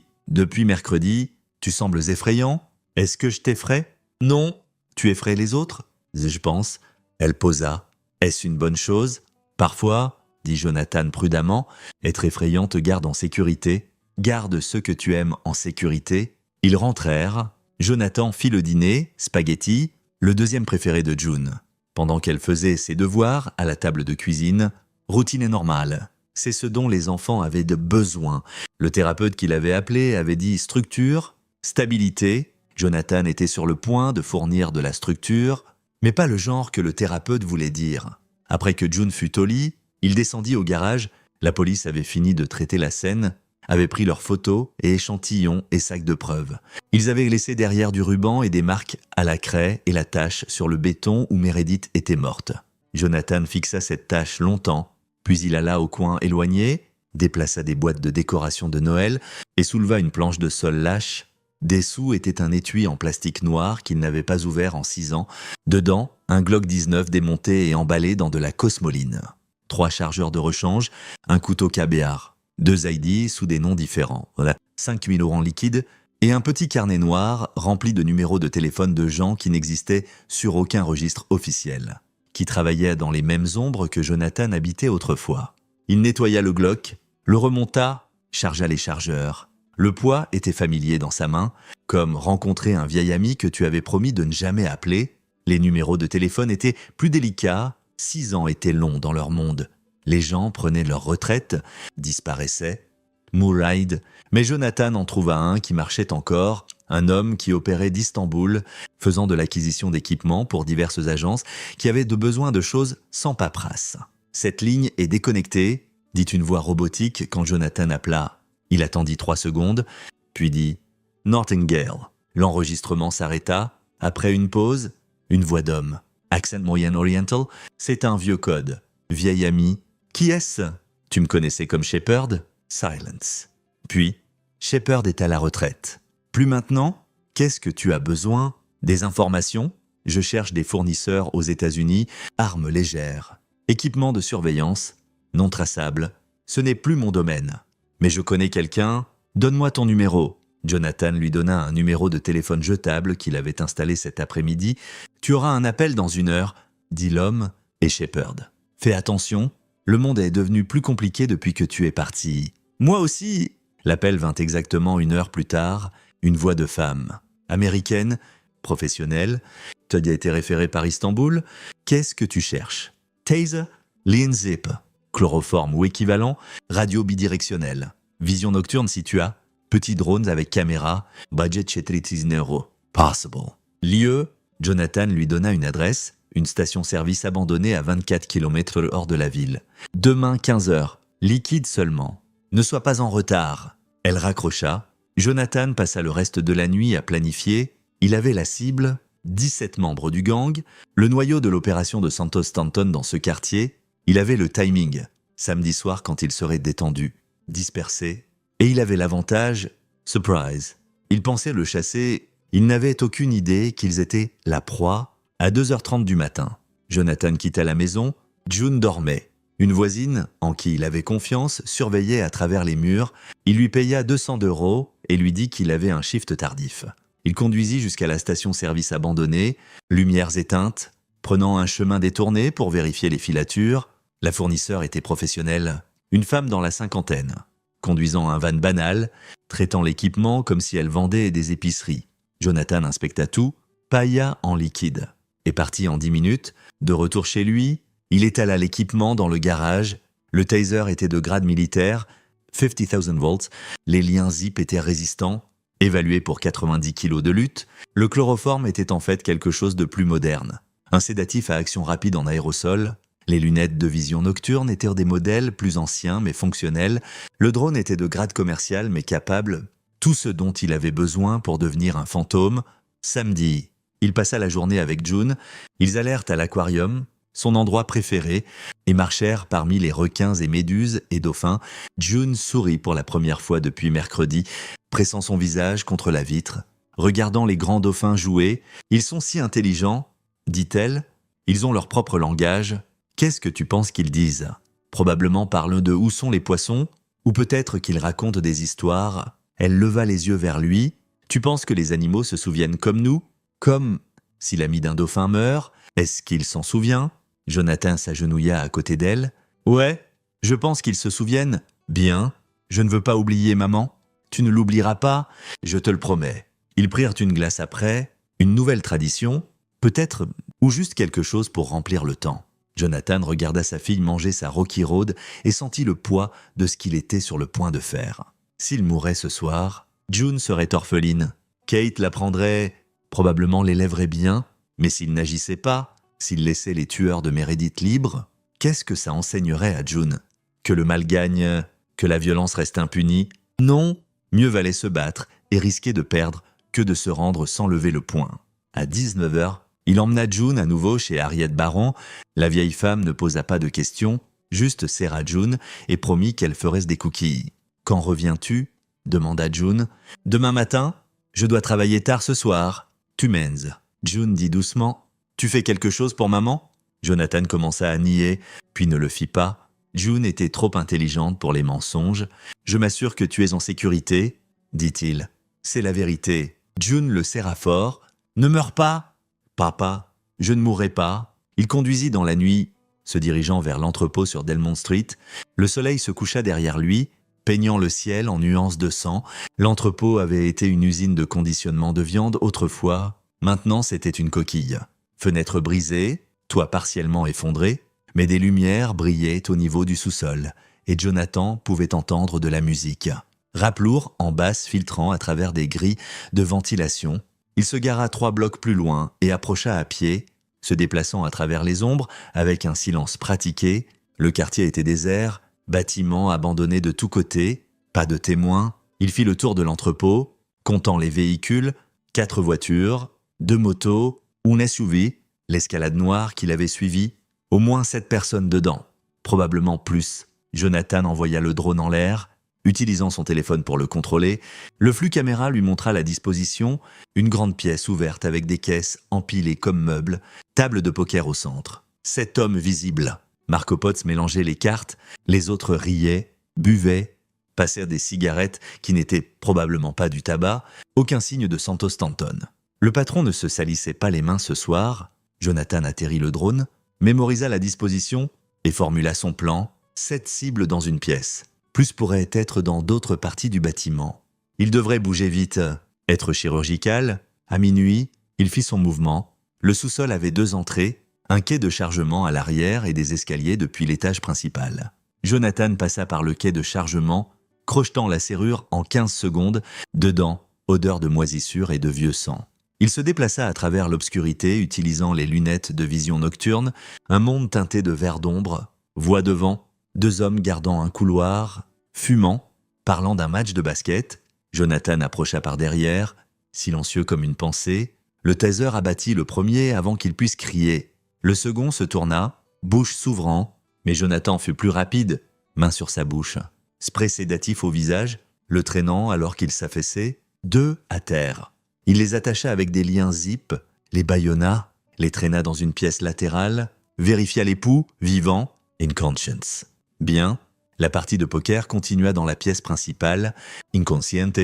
mercredi. Tu sembles effrayant. Est-ce que je t'effraie ? Non. Tu effraies les autres ? Je pense. » Elle posa. « Est-ce une bonne chose ? Parfois, dit Jonathan prudemment. Être effrayant te garde en sécurité. Garde ceux que tu aimes en sécurité. Ils rentrèrent. Jonathan fit le dîner, spaghetti, le deuxième préféré de June. Pendant qu'elle faisait ses devoirs à la table de cuisine, routine et normale. C'est ce dont les enfants avaient de besoin. Le thérapeute qui l'avait appelé avait dit structure, stabilité. Jonathan était sur le point de fournir de la structure, mais pas le genre que le thérapeute voulait dire. Après que June fut au lit, il descendit au garage. La police avait fini de traiter la scène, avait pris leurs photos et échantillons et sacs de preuves. Ils avaient laissé derrière du ruban et des marques à la craie et la tache sur le béton où Meredith était morte. Jonathan fixa cette tache longtemps, puis il alla au coin éloigné, déplaça des boîtes de décoration de Noël et souleva une planche de sol lâche. Dessous était un étui en plastique noir qu'il n'avait pas ouvert en 6 ans. Dedans, un Glock 19 démonté et emballé dans de la cosmoline. 3 chargeurs de rechange, un couteau cabéard, 2 ID sous des noms différents, 5 000 € en liquide et un petit carnet noir rempli de numéros de téléphone de gens qui n'existaient sur aucun registre officiel, qui travaillaient dans les mêmes ombres que Jonathan habitait autrefois. Il nettoya le Glock, le remonta, chargea les chargeurs. Le poids était familier dans sa main, comme rencontrer un vieil ami que tu avais promis de ne jamais appeler. Les numéros de téléphone étaient plus délicats, 6 ans étaient longs dans leur monde. Les gens prenaient leur retraite, disparaissaient. Mooride, mais Jonathan en trouva un qui marchait encore, un homme qui opérait d'Istanbul, faisant de l'acquisition d'équipements pour diverses agences qui avaient besoin de choses sans paperasse. Cette ligne est déconnectée, dit une voix robotique quand Jonathan appela. Il attendit 3 secondes, puis dit « Nortingale ». L'enregistrement s'arrêta. Après une pause, une voix d'homme. Accent moyen oriental, c'est un vieux code. Vieil ami. Qui est-ce? Tu me connaissais comme Shepard? Silence. Puis, Shepard est à la retraite. Plus maintenant? Qu'est-ce que tu as besoin? Des informations? Je cherche des fournisseurs aux États-Unis, armes légères, équipements de surveillance, non traçables. Ce n'est plus mon domaine. Mais je connais quelqu'un, donne-moi ton numéro. Jonathan lui donna un numéro de téléphone jetable qu'il avait installé cet après-midi. Tu auras un appel dans 1 heure, dit l'homme et Shepard. Fais attention, le monde est devenu plus compliqué depuis que tu es parti. Moi aussi. L'appel vint exactement 1 heure plus tard, une voix de femme. Américaine, professionnelle. Tu as été référé par Istanbul. Qu'est-ce que tu cherches? Taser, lean zip. Chloroforme ou équivalent, radio bidirectionnelle. Vision nocturne si tu as. Petits drones avec caméra, budget chez 30 €. Possible. Lieu, Jonathan lui donna une adresse, une station-service abandonnée à 24 km hors de la ville. Demain 15 h, liquide seulement. Ne sois pas en retard. Elle raccrocha. Jonathan passa le reste de la nuit à planifier. Il avait la cible, 17 membres du gang, le noyau de l'opération de Santos Stanton dans ce quartier. Il avait le timing, samedi soir quand il serait détendu, dispersé, et il avait l'avantage, surprise. Il pensait le chasser, il n'avait aucune idée qu'ils étaient la proie à 2h30 du matin. Jonathan quitta la maison, June dormait. Une voisine, en qui il avait confiance, surveillait à travers les murs. Il lui paya 200 € et lui dit qu'il avait un shift tardif. Il conduisit jusqu'à la station-service abandonnée, lumières éteintes, prenant un chemin détourné pour vérifier les filatures. La fournisseur était professionnelle, une femme dans la 50aine, conduisant un van banal, traitant l'équipement comme si elle vendait des épiceries. Jonathan inspecta tout, pailla en liquide, et parti en 10 minutes. De retour chez lui, il étala l'équipement dans le garage. Le taser était de grade militaire, 50,000 volts, les liens zip étaient résistants, évalués pour 90 kg de lutte. Le chloroforme était en fait quelque chose de plus moderne, un sédatif à action rapide en aérosol. Les lunettes de vision nocturne étaient des modèles plus anciens mais fonctionnels. Le drone était de grade commercial mais capable. Tout ce dont il avait besoin pour devenir un fantôme. Samedi, il passa la journée avec June. Ils allèrent à l'aquarium, son endroit préféré, et marchèrent parmi les requins et méduses et dauphins. June sourit pour la première fois depuis mercredi, pressant son visage contre la vitre, regardant les grands dauphins jouer. Ils sont si intelligents, dit-elle. Ils ont leur propre langage. Qu'est-ce que tu penses qu'ils disent? Probablement parlent de où sont les poissons, ou peut-être qu'ils racontent des histoires. Elle leva les yeux vers lui. Tu penses que les animaux se souviennent comme nous? Comme si l'ami d'un dauphin meurt? Est-ce qu'il s'en souvient? Jonathan s'agenouilla à côté d'elle. Ouais, Je pense qu'ils se souviennent. Bien, je ne veux pas oublier maman. Tu ne l'oublieras pas, je te le promets. Ils prirent une glace après, une nouvelle tradition, peut-être, ou juste quelque chose pour remplir le temps. Jonathan regarda sa fille manger sa Rocky Road et sentit le poids de ce qu'il était sur le point de faire. S'il mourait ce soir, June serait orpheline. Kate la prendrait, probablement l'élèverait bien, mais s'il n'agissait pas, s'il laissait les tueurs de Meredith libres, qu'est-ce que ça enseignerait à June? Que le mal gagne, que la violence reste impunie? Non, mieux valait se battre et risquer de perdre que de se rendre sans lever le poing. À 19h, il emmena June à nouveau chez Harriet Baron. La vieille femme ne posa pas de questions, juste serra June et promit qu'elle ferait des cookies. « Quand reviens-tu » demanda June. « Demain matin, je dois travailler tard ce soir. Tu mènes. » June dit doucement. « Tu fais quelque chose pour maman ?» Jonathan commença à nier, puis ne le fit pas. June était trop intelligente pour les mensonges. « Je m'assure que tu es en sécurité, » dit-il. « C'est la vérité. » June le serra fort. « Ne meurs pas !»« Papa, je ne mourrai pas. » Il conduisit dans la nuit, se dirigeant vers l'entrepôt sur Delmont Street. Le soleil se coucha derrière lui, peignant le ciel en nuances de sang. L'entrepôt avait été une usine de conditionnement de viande autrefois. Maintenant, c'était une coquille. Fenêtres brisées, toit partiellement effondré, mais des lumières brillaient au niveau du sous-sol, et Jonathan pouvait entendre de la musique. Rap lourd en basse filtrant à travers des grilles de ventilation. Il se gara 3 blocs plus loin et approcha à pied, se déplaçant à travers les ombres avec un silence pratiqué. Le quartier était désert, bâtiments abandonnés de tous côtés, pas de témoins. Il fit le tour de l'entrepôt, comptant les véhicules, 4 voitures, 2 motos, un SUV, l'escalade noire qu'il avait suivie, au moins 7 personnes dedans, probablement plus. Jonathan envoya le drone en l'air, utilisant son téléphone pour le contrôler. Le flux caméra lui montra la disposition, une grande pièce ouverte avec des caisses empilées comme meubles, table de poker au centre. 7 hommes visibles. Marco Potts mélangeait les cartes, les autres riaient, buvaient, passèrent des cigarettes qui n'étaient probablement pas du tabac, aucun signe de Santos Stanton. Le patron ne se salissait pas les mains ce soir. Jonathan atterrit le drone, mémorisa la disposition et formula son plan, 7 cibles dans une pièce. Plus pourrait être dans d'autres parties du bâtiment. Il devrait bouger vite, être chirurgical. À minuit, il fit son mouvement. Le sous-sol avait 2 entrées, un quai de chargement à l'arrière et des escaliers depuis l'étage principal. Jonathan passa par le quai de chargement, crochetant la serrure en 15 secondes. Dedans, odeur de moisissure et de vieux sang. Il se déplaça à travers l'obscurité, utilisant les lunettes de vision nocturne, un monde teinté de vert d'ombre, voix devant, 2 hommes gardant un couloir, fumant, parlant d'un match de basket. Jonathan approcha par derrière, silencieux comme une pensée. Le taser abattit le premier avant qu'il puisse crier. Le second se tourna, bouche s'ouvrant, mais Jonathan fut plus rapide, main sur sa bouche. Spray sédatif au visage, le traînant alors qu'il s'affaissait. 2 à terre. Il les attacha avec des liens zip, les bâillonna, les traîna dans une pièce latérale, vérifia les pouls, vivants, inconscience. Bien, la partie de poker continua dans la pièce principale. Inconsciente,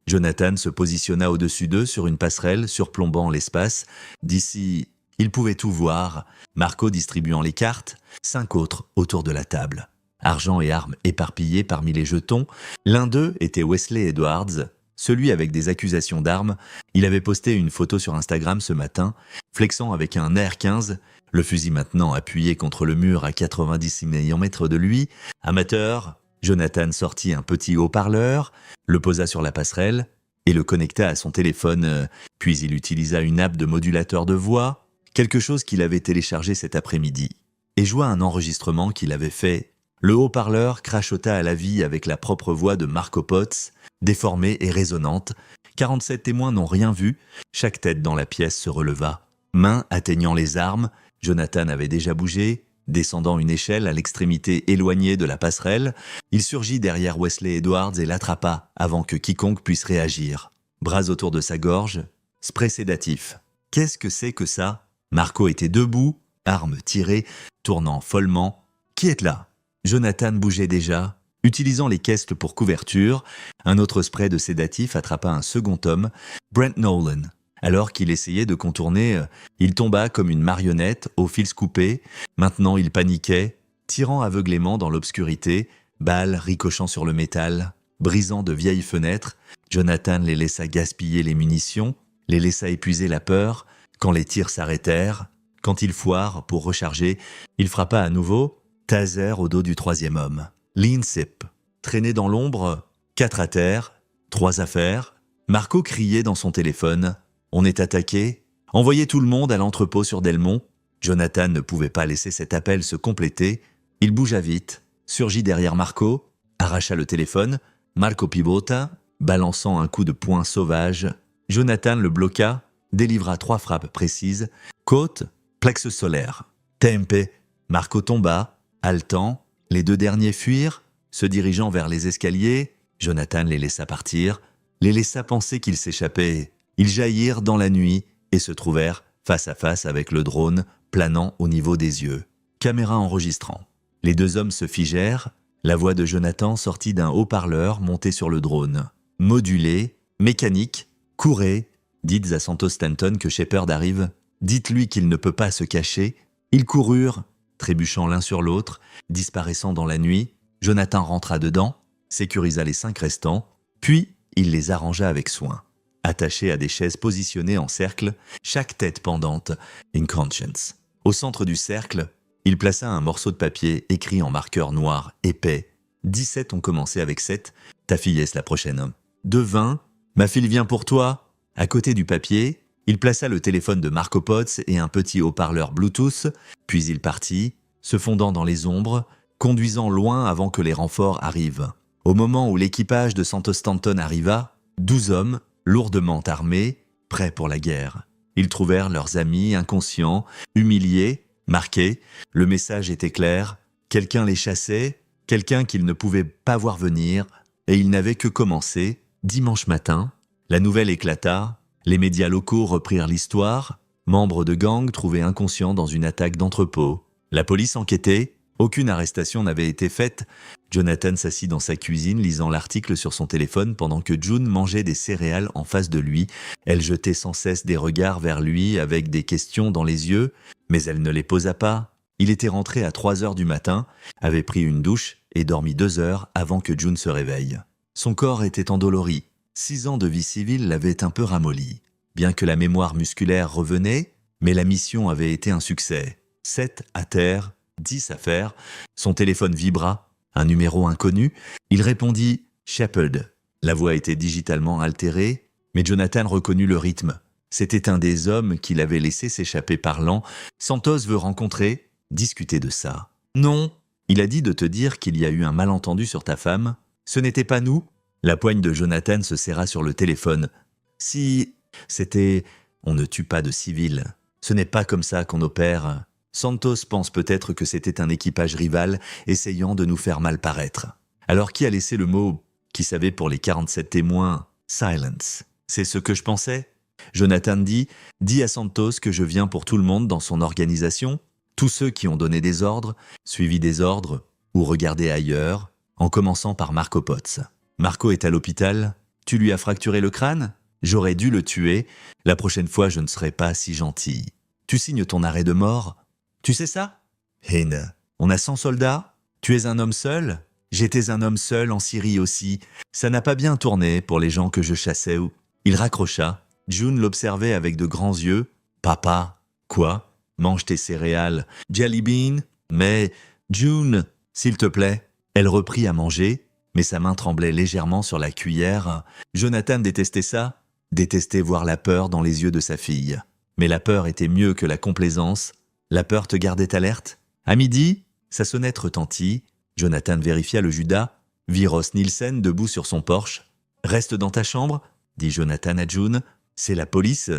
Jonathan se positionna au-dessus d'eux sur une passerelle surplombant l'espace. D'ici, il pouvait tout voir. Marco distribuant les cartes, 5 autres autour de la table. Argent et armes éparpillés parmi les jetons. L'un d'eux était Wesley Edwards, celui avec des accusations d'armes. Il avait posté une photo sur Instagram ce matin, flexant avec un AR-15, le fusil maintenant appuyé contre le mur à 90 mm de lui. Amateur, Jonathan sortit un petit haut-parleur, le posa sur la passerelle et le connecta à son téléphone, puis il utilisa une app de modulateur de voix, quelque chose qu'il avait téléchargé cet après-midi, et joua un enregistrement qu'il avait fait. Le haut-parleur crachota à la vie avec la propre voix de Marco Potts, déformée et résonnante. 47 témoins n'ont rien vu, chaque tête dans la pièce se releva. Main atteignant les armes, Jonathan avait déjà bougé, descendant une échelle à l'extrémité éloignée de la passerelle. Il surgit derrière Wesley Edwards et l'attrapa avant que quiconque puisse réagir. Bras autour de sa gorge, spray sédatif. Qu'est-ce que c'est que ça? Marco était debout, arme tirée, tournant follement. Qui est là? Jonathan bougeait déjà, utilisant les caisses pour couverture. Un autre spray de sédatif attrapa un second homme, Brent Nolan. Alors qu'il essayait de contourner, il tomba comme une marionnette aux fils coupés. Maintenant il paniquait, Tirant aveuglément dans l'obscurité, balles ricochant sur le métal, brisant de vieilles fenêtres, Jonathan les laissa gaspiller les munitions, les laissa épuiser la peur. Quand les tirs s'arrêtèrent, quand ils foirent pour recharger, il frappa à nouveau, taser au dos du troisième homme. L'INSEP, traîné dans l'ombre, 4 à terre, 3 à faire. Marco criait dans son téléphone. On est attaqué. Envoyez tout le monde à l'entrepôt sur Delmont. Jonathan ne pouvait pas laisser cet appel se compléter. Il bougea vite, surgit derrière Marco, arracha le téléphone. Marco pivota, balançant un coup de poing sauvage. Jonathan le bloqua, délivra 3 frappes précises. Côte, plexus solaire. Tempe. Marco tomba, haletant. Les 2 derniers fuirent, se dirigeant vers les escaliers. Jonathan les laissa partir, les laissa penser qu'ils s'échappaient. Ils jaillirent dans la nuit et se trouvèrent face à face avec le drone planant au niveau des yeux. Caméra enregistrant. Les 2 hommes se figèrent. La voix de Jonathan sortit d'un haut-parleur monté sur le drone. Modulé, mécanique, courez. Dites à Santos Stanton que Shepard arrive. Dites-lui qu'il ne peut pas se cacher. Ils coururent, trébuchant l'un sur l'autre, disparaissant dans la nuit. Jonathan rentra dedans, sécurisa les 5 restants, puis il les arrangea avec soin. Attachés à des chaises positionnées en cercle, chaque tête pendante, in conscience. Au centre du cercle, il plaça un morceau de papier écrit en marqueur noir, épais. 17 ont commencé avec 7, ta fille est la prochaine. De 20, ma fille vient pour toi. À côté du papier, il plaça le téléphone de Marco Potts et un petit haut-parleur Bluetooth, puis il partit, se fondant dans les ombres, conduisant loin avant que les renforts arrivent. Au moment où l'équipage de Santos Stanton arriva, 12 hommes, lourdement armés, prêts pour la guerre. Ils trouvèrent leurs amis inconscients, humiliés, marqués. Le message était clair, quelqu'un les chassait, quelqu'un qu'ils ne pouvaient pas voir venir, et ils n'avaient que commencé. Dimanche matin, la nouvelle éclata, les médias locaux reprirent l'histoire, membres de gangs trouvés inconscients dans une attaque d'entrepôt. La police enquêtait, aucune arrestation n'avait été faite. Jonathan s'assit dans sa cuisine lisant l'article sur son téléphone pendant que June mangeait des céréales en face de lui. Elle jetait sans cesse des regards vers lui avec des questions dans les yeux, mais elle ne les posa pas. Il était rentré à 3 heures du matin, avait pris une douche et dormi 2 heures avant que June se réveille. Son corps était endolori. 6 ans de vie civile l'avaient un peu ramolli. Bien que la mémoire musculaire revenait, mais la mission avait été un succès. 7 à terre, 10 à faire. Son téléphone vibra, un numéro inconnu. Il répondit « Shepard ». La voix était digitalement altérée, mais Jonathan reconnut le rythme. C'était un des hommes qu'il avait laissé s'échapper parlant. « Santos veut rencontrer, discuter de ça. »« Non, il a dit de te dire qu'il y a eu un malentendu sur ta femme. Ce n'était pas nous ?» La poigne de Jonathan se serra sur le téléphone. « Si, c'était... On ne tue pas de civils. Ce n'est pas comme ça qu'on opère. » Santos pense peut-être que c'était un équipage rival essayant de nous faire mal paraître. Alors qui a laissé le mot, qui savait pour les 47 témoins, « silence ». C'est ce que je pensais. Jonathan dit « Dis à Santos que je viens pour tout le monde dans son organisation, tous ceux qui ont donné des ordres, suivi des ordres ou regardé ailleurs, en commençant par Marco Potts. Marco est à l'hôpital. Tu lui as fracturé le crâne ? J'aurais dû le tuer. La prochaine fois, je ne serai pas si gentil. Tu signes ton arrêt de mort ? Tu sais ça ? Haine. On a 100 soldats ? Tu es un homme seul ? J'étais un homme seul en Syrie aussi. Ça n'a pas bien tourné pour les gens que je chassais. Il raccrocha. June l'observait avec de grands yeux. Papa. Quoi ? Mange tes céréales. Jelly bean ? Mais, June, s'il te plaît. Elle reprit à manger, mais sa main tremblait légèrement sur la cuillère. Jonathan détestait ça. Détestait voir la peur dans les yeux de sa fille. Mais la peur était mieux que la complaisance. La peur te gardait alerte. À midi, sa sonnette retentit. Jonathan vérifia le Judas, vit Ross Nielsen debout sur son porche. « Reste dans ta chambre » dit Jonathan à June. « C'est la police ?»«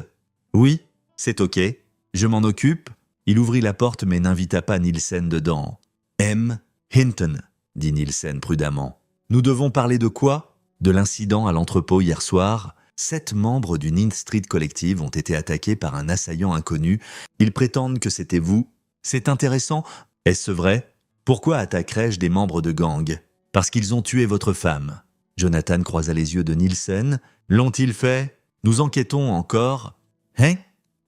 Oui, c'est ok. Je m'en occupe. » Il ouvrit la porte mais n'invita pas Nielsen dedans. « M. Hinton » dit Nielsen prudemment. « Nous devons parler de quoi ? De l'incident à l'entrepôt hier soir. 7 membres d'une Inn Street Collective ont été attaqués par un assaillant inconnu. Ils prétendent que c'était vous. C'est intéressant. Est-ce vrai ? Pourquoi attaquerais-je des membres de gang ? Parce qu'ils ont tué votre femme. » Jonathan croisa les yeux de Nielsen. « L'ont-ils fait ? Nous enquêtons encore. »« Hein ?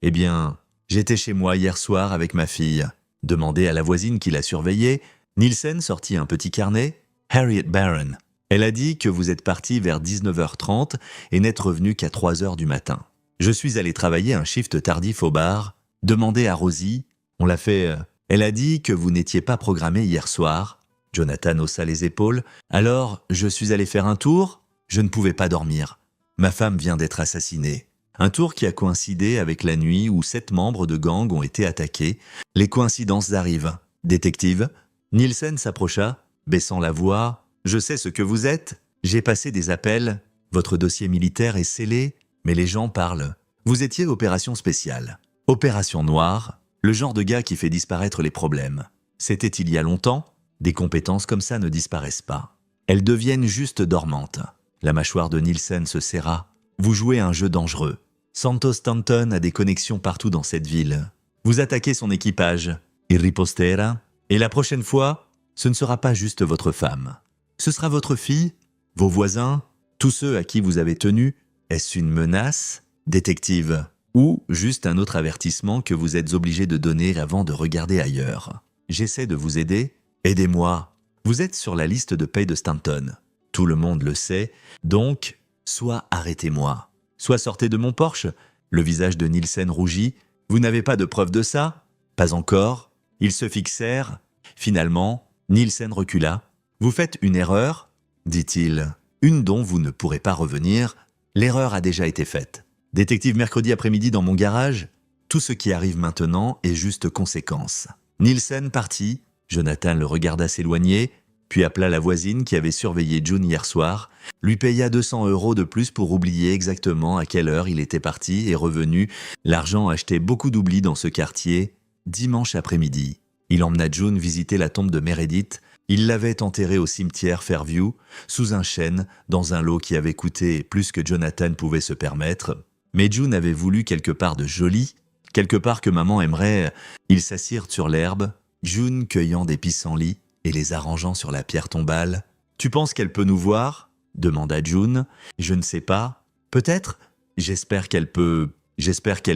Eh bien, j'étais chez moi hier soir avec ma fille. » Demandez à la voisine qui la surveillait. Nielsen sortit un petit carnet. Harriet Barron. Elle a dit que vous êtes parti vers 19h30 et n'êtes revenu qu'à 3h du matin. Je suis allé travailler un shift tardif au bar. Demandez à Rosie. On l'a fait. Elle a dit que vous n'étiez pas programmé hier soir. Jonathan haussa les épaules. Alors, je suis allé faire un tour. Je ne pouvais pas dormir. Ma femme vient d'être assassinée. Un tour qui a coïncidé avec la nuit où 7 membres de gang ont été attaqués. Les coïncidences arrivent. Détective. Nielsen s'approcha, baissant la voix. Je sais ce que vous êtes. J'ai passé des appels. Votre dossier militaire est scellé, mais les gens parlent. Vous étiez opération spéciale. Opération noire, le genre de gars qui fait disparaître les problèmes. C'était il y a longtemps. Des compétences comme ça ne disparaissent pas. Elles deviennent juste dormantes. La mâchoire de Nielsen se serra. Vous jouez un jeu dangereux. Santos Stanton a des connexions partout dans cette ville. Vous attaquez son équipage. Il ripostera. Et la prochaine fois, ce ne sera pas juste votre femme. Ce sera votre fille, vos voisins, tous ceux à qui vous avez tenu. Est-ce une menace, détective, ou juste un autre avertissement que vous êtes obligé de donner avant de regarder ailleurs? J'essaie de vous aider. Aidez-moi. Vous êtes sur la liste de paye de Stanton. Tout le monde le sait, donc, soit arrêtez-moi, soit sortez de mon Porsche. Le visage de Nielsen rougit. Vous n'avez pas de preuve de ça? Pas encore. Ils se fixèrent. Finalement, Nielsen recula. Vous faites une erreur, dit-il. Une dont vous ne pourrez pas revenir. L'erreur a déjà été faite. Détective mercredi après-midi dans mon garage. Tout ce qui arrive maintenant est juste conséquence. Nielsen partit. Jonathan le regarda s'éloigner, puis appela la voisine qui avait surveillé June hier soir, lui paya 200 € de plus pour oublier exactement à quelle heure il était parti et revenu. L'argent achetait beaucoup d'oubli dans ce quartier. Dimanche après-midi, il emmena June visiter la tombe de Meredith. Il l'avait enterrée au cimetière Fairview, sous un chêne, dans un lot qui avait coûté plus que Jonathan pouvait se permettre. Mais June avait voulu quelque part de joli, quelque part que maman aimerait. Ils s'assirent sur l'herbe, June cueillant des pissenlits et les arrangeant sur la pierre tombale. « Tu penses qu'elle peut nous voir ?» demanda June. « Je ne sais pas. Peut-être. J'espère qu'elle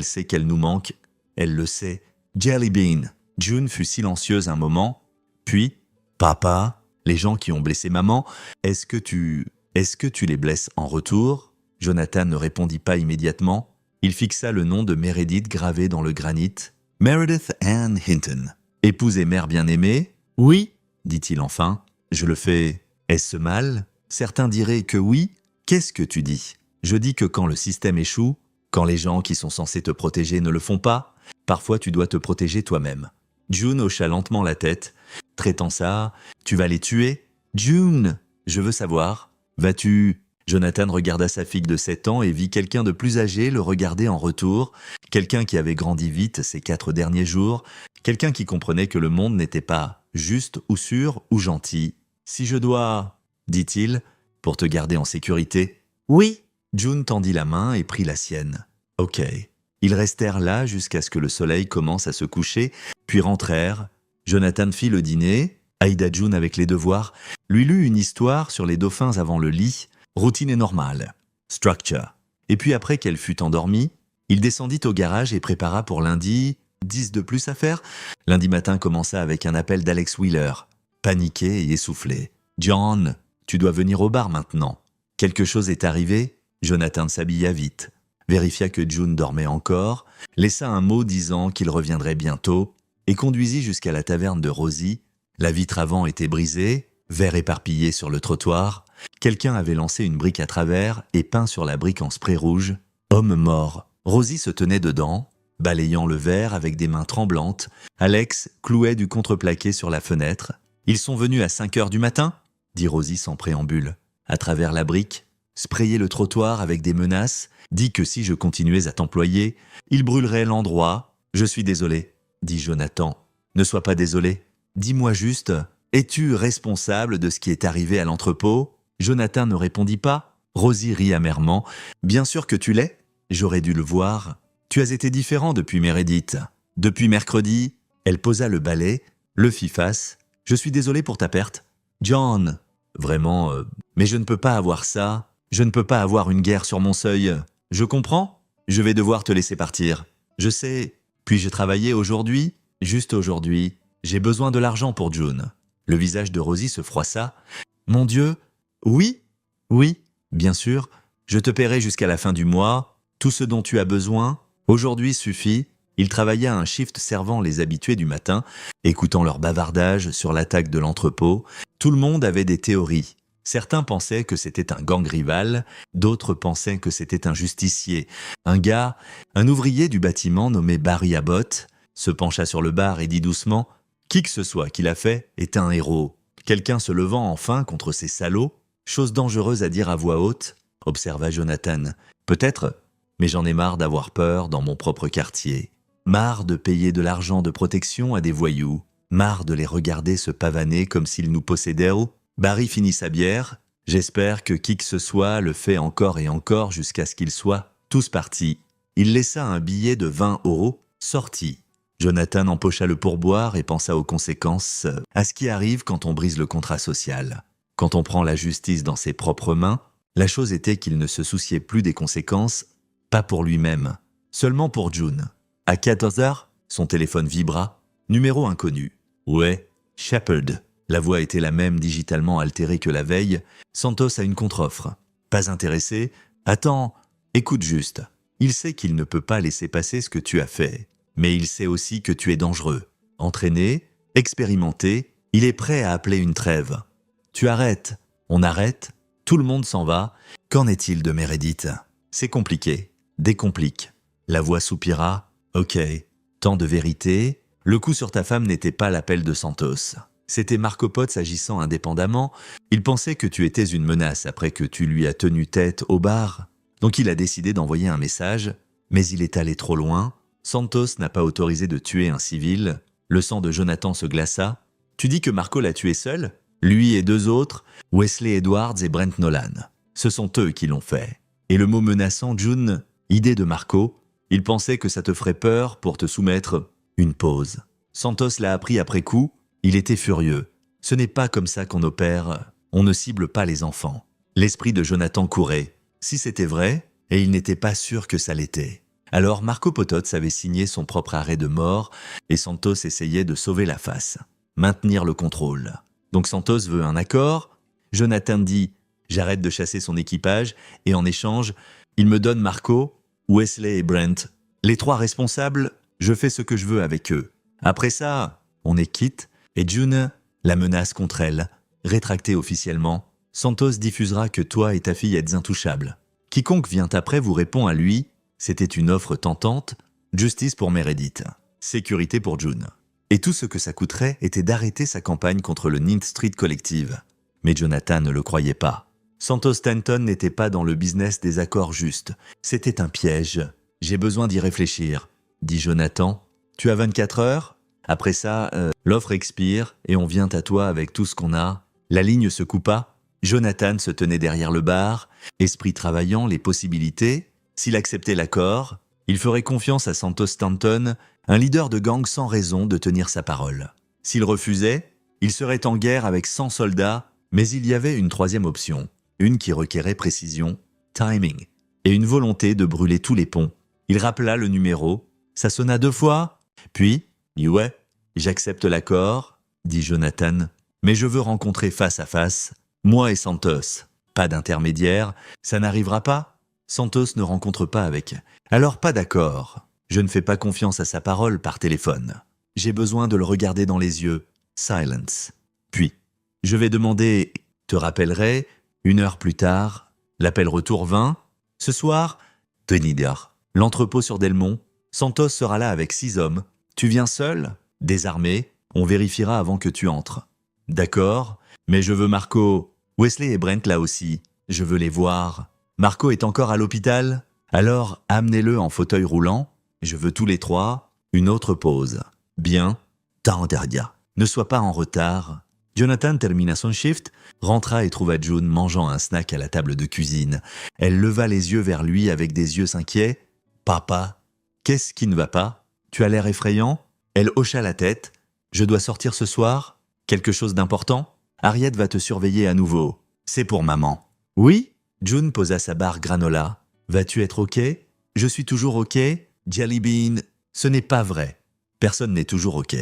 sait qu'elle nous manque. Elle le sait. Jelly Bean. » June fut silencieuse un moment, puis « Papa, les gens qui ont blessé maman, est-ce que tu les blesses en retour ?» Jonathan ne répondit pas immédiatement. Il fixa le nom de Meredith gravé dans le granit. « Meredith Ann Hinton. Épouse et mère bien-aimée ?»« Oui, dit-il enfin. Je le fais. Est-ce mal ? Certains diraient que oui. Qu'est-ce que tu dis ? Je dis que quand le système échoue, quand les gens qui sont censés te protéger ne le font pas, parfois tu dois te protéger toi-même. » June hocha lentement la tête. Traitant ça, tu vas les tuer ? June, je veux savoir. Vas-tu… Jonathan regarda sa fille de 7 ans et vit quelqu'un de plus âgé le regarder en retour, quelqu'un qui avait grandi vite ces 4 derniers jours, quelqu'un qui comprenait que le monde n'était pas juste ou sûr ou gentil. Si je dois, dit-il, pour te garder en sécurité. Oui. June tendit la main et prit la sienne. Ok. Ils restèrent là jusqu'à ce que le soleil commence à se coucher, puis rentrèrent. Jonathan fit le dîner, aida June avec les devoirs, lui lut une histoire sur les dauphins avant le lit, routine et normale, structure. Et puis après qu'elle fut endormie, il descendit au garage et prépara pour lundi, 10 de plus à faire. Lundi matin commença avec un appel d'Alex Wheeler, paniqué et essoufflé. « John, tu dois venir au bar maintenant. Quelque chose est arrivé ?» Jonathan s'habilla vite, vérifia que June dormait encore, laissa un mot disant qu'il reviendrait bientôt et conduisit jusqu'à la taverne de Rosie. La vitre avant était brisée, verre éparpillé sur le trottoir. Quelqu'un avait lancé une brique à travers et peint sur la brique en spray rouge. Homme mort. Rosie se tenait dedans, balayant le verre avec des mains tremblantes. Alex clouait du contreplaqué sur la fenêtre. « Ils sont venus à 5 heures du matin ?» dit Rosie sans préambule. À travers la brique, sprayer le trottoir avec des menaces, dit que si je continuais à t'employer, il brûlerait l'endroit. « Je suis désolé, » dit Jonathan. « Ne sois pas désolé. Dis-moi juste, es-tu responsable de ce qui est arrivé à l'entrepôt ?» Jonathan ne répondit pas. Rosie rit amèrement. « Bien sûr que tu l'es. J'aurais dû le voir. Tu as été différent depuis Meredith. Depuis mercredi. » Elle posa le balai, le fit face. « Je suis désolé pour ta perte. John, vraiment, mais je ne peux pas avoir ça. Je ne peux pas avoir une guerre sur mon seuil. Je comprends. Je vais devoir te laisser partir. Je sais. Puis-je travailler aujourd'hui ? Juste aujourd'hui. J'ai besoin de l'argent pour June. Le visage de Rosie se froissa. « Mon Dieu, oui, oui, bien sûr, je te paierai jusqu'à la fin du mois, tout ce dont tu as besoin. Aujourd'hui suffit. » Il travaillait à un shift servant les habitués du matin, écoutant leur bavardage sur l'attaque de l'entrepôt. Tout le monde avait des théories. Certains pensaient que c'était un gang rival, d'autres pensaient que c'était un justicier. Un ouvrier du bâtiment nommé Barry Abbott, se pencha sur le bar et dit doucement « Qui que ce soit qui l'a fait est un héros. Quelqu'un se levant enfin contre ces salauds, chose dangereuse à dire à voix haute, observa Jonathan. Peut-être, mais j'en ai marre d'avoir peur dans mon propre quartier. Marre de payer de l'argent de protection à des voyous. Marre de les regarder se pavaner comme s'ils nous possédaient. Barry finit sa bière. J'espère que qui que ce soit le fait encore et encore jusqu'à ce qu'ils soient tous partis. Il laissa un billet de 20 €, sortit. Jonathan empocha le pourboire et pensa aux conséquences, à ce qui arrive quand on brise le contrat social. Quand on prend la justice dans ses propres mains, la chose était qu'il ne se souciait plus des conséquences, pas pour lui-même, seulement pour June. À 14 h, son téléphone vibra. Numéro inconnu. Ouais, Shepard. La voix était la même digitalement altérée que la veille. Santos a une contre-offre. Pas intéressé? Attends, écoute juste. Il sait qu'il ne peut pas laisser passer ce que tu as fait. Mais il sait aussi que tu es dangereux. Entraîné, expérimenté, il est prêt à appeler une trêve. Tu arrêtes, on arrête, tout le monde s'en va. Qu'en est-il de Meredith? C'est compliqué, décomplique. La voix soupira. Ok, tant de vérité. Le coup sur ta femme n'était pas l'appel de Santos. C'était Marco Potts agissant indépendamment. Il pensait que tu étais une menace après que tu lui as tenu tête au bar. Donc il a décidé d'envoyer un message. Mais il est allé trop loin. Santos n'a pas autorisé de tuer un civil. Le sang de Jonathan se glaça. Tu dis que Marco l'a tué seul? Lui et 2 autres, Wesley Edwards et Brent Nolan. Ce sont eux qui l'ont fait. Et le mot menaçant, June, idée de Marco, il pensait que ça te ferait peur pour te soumettre. Une pause. Santos l'a appris après coup, il était furieux. Ce n'est pas comme ça qu'on opère, on ne cible pas les enfants. L'esprit de Jonathan courait. Si c'était vrai, et il n'était pas sûr que ça l'était. Alors Marco Potts avait signé son propre arrêt de mort et Santos essayait de sauver la face, maintenir le contrôle. Donc Santos veut un accord. Jonathan dit « J'arrête de chasser son équipage et en échange, il me donne Marco, Wesley et Brent. Les 3 responsables, je fais ce que je veux avec eux. Après ça, on est quitte et June, la menace contre elle, rétractée officiellement. Santos diffusera que toi et ta fille êtes intouchables. Quiconque vient après vous répond à lui. C'était une offre tentante, justice pour Meredith, sécurité pour June. Et tout ce que ça coûterait était d'arrêter sa campagne contre le Ninth Street Collective. Mais Jonathan ne le croyait pas. Santos Stanton n'était pas dans le business des accords justes. C'était un piège. J'ai besoin d'y réfléchir, dit Jonathan. Tu as 24 heures? Après ça, l'offre expire et on vient à toi avec tout ce qu'on a. La ligne se coupa. Jonathan se tenait derrière le bar, esprit travaillant les possibilités. S'il acceptait l'accord, il ferait confiance à Santos Stanton, un leader de gang sans raison de tenir sa parole. S'il refusait, il serait en guerre avec 100 soldats, mais il y avait une 3e option, une qui requérait précision, timing, et une volonté de brûler tous les ponts. Il rappela le numéro, ça sonna 2 fois, puis « Ouais, j'accepte l'accord », dit Jonathan, « mais je veux rencontrer face à face, moi et Santos. Pas d'intermédiaire, ça n'arrivera pas ?» Santos ne rencontre pas avec. Alors pas d'accord. Je ne fais pas confiance à sa parole par téléphone. J'ai besoin de le regarder dans les yeux. Silence. Puis, je vais demander, te rappellerai, 1 heure plus tard, l'appel retour vint. Ce soir, Tenidar, l'entrepôt sur Delmont. Santos sera là avec 6 hommes. Tu viens seul, désarmé, on vérifiera avant que tu entres. D'accord, mais je veux Marco, Wesley et Brent là aussi. Je veux les voir. Marco est encore à l'hôpital? Alors amenez-le en fauteuil roulant. Je veux tous les 3. Une autre pause. Bien. Tandaria. Ne sois pas en retard. Jonathan termina son shift, rentra et trouva June mangeant un snack à la table de cuisine. Elle leva les yeux vers lui avec des yeux inquiets. « Papa, qu'est-ce qui ne va pas? Tu as l'air effrayant ?» Elle hocha la tête. « Je dois sortir ce soir? Quelque chose d'important? Harriet va te surveiller à nouveau. C'est pour maman. »« Oui ?» June posa sa barre granola. « Vas-tu être ok? Je suis toujours ok? Jelly Bean, ce n'est pas vrai. Personne n'est toujours ok.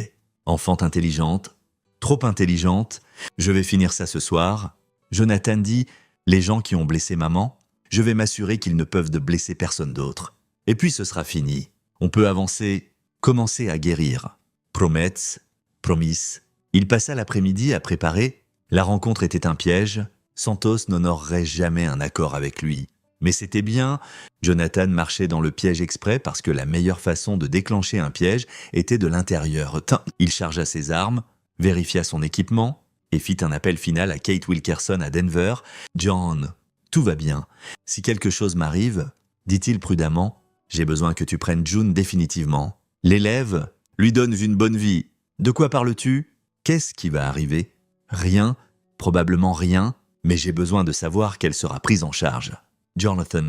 Enfant intelligente. trop intelligente, je vais finir ça ce soir. Jonathan dit, les gens qui ont blessé maman, je vais m'assurer qu'ils ne peuvent de blesser personne d'autre. Et puis ce sera fini. On peut avancer, commencer à guérir. Prometz, promise. Il passa l'après-midi à préparer. La rencontre était un piège. Santos n'honorerait jamais un accord avec lui. Mais c'était bien, Jonathan marchait dans le piège exprès parce que la meilleure façon de déclencher un piège était de l'intérieur. Il chargea ses armes, vérifia son équipement et fit un appel final à Kate Wilkerson à Denver. « John, tout va bien. Si quelque chose m'arrive, dit-il prudemment, j'ai besoin que tu prennes June définitivement. L'élève lui donne une bonne vie. De quoi parles-tu? Qu'est-ce qui va arriver? Rien, probablement rien, mais j'ai besoin de savoir qu'elle sera prise en charge. Jonathan,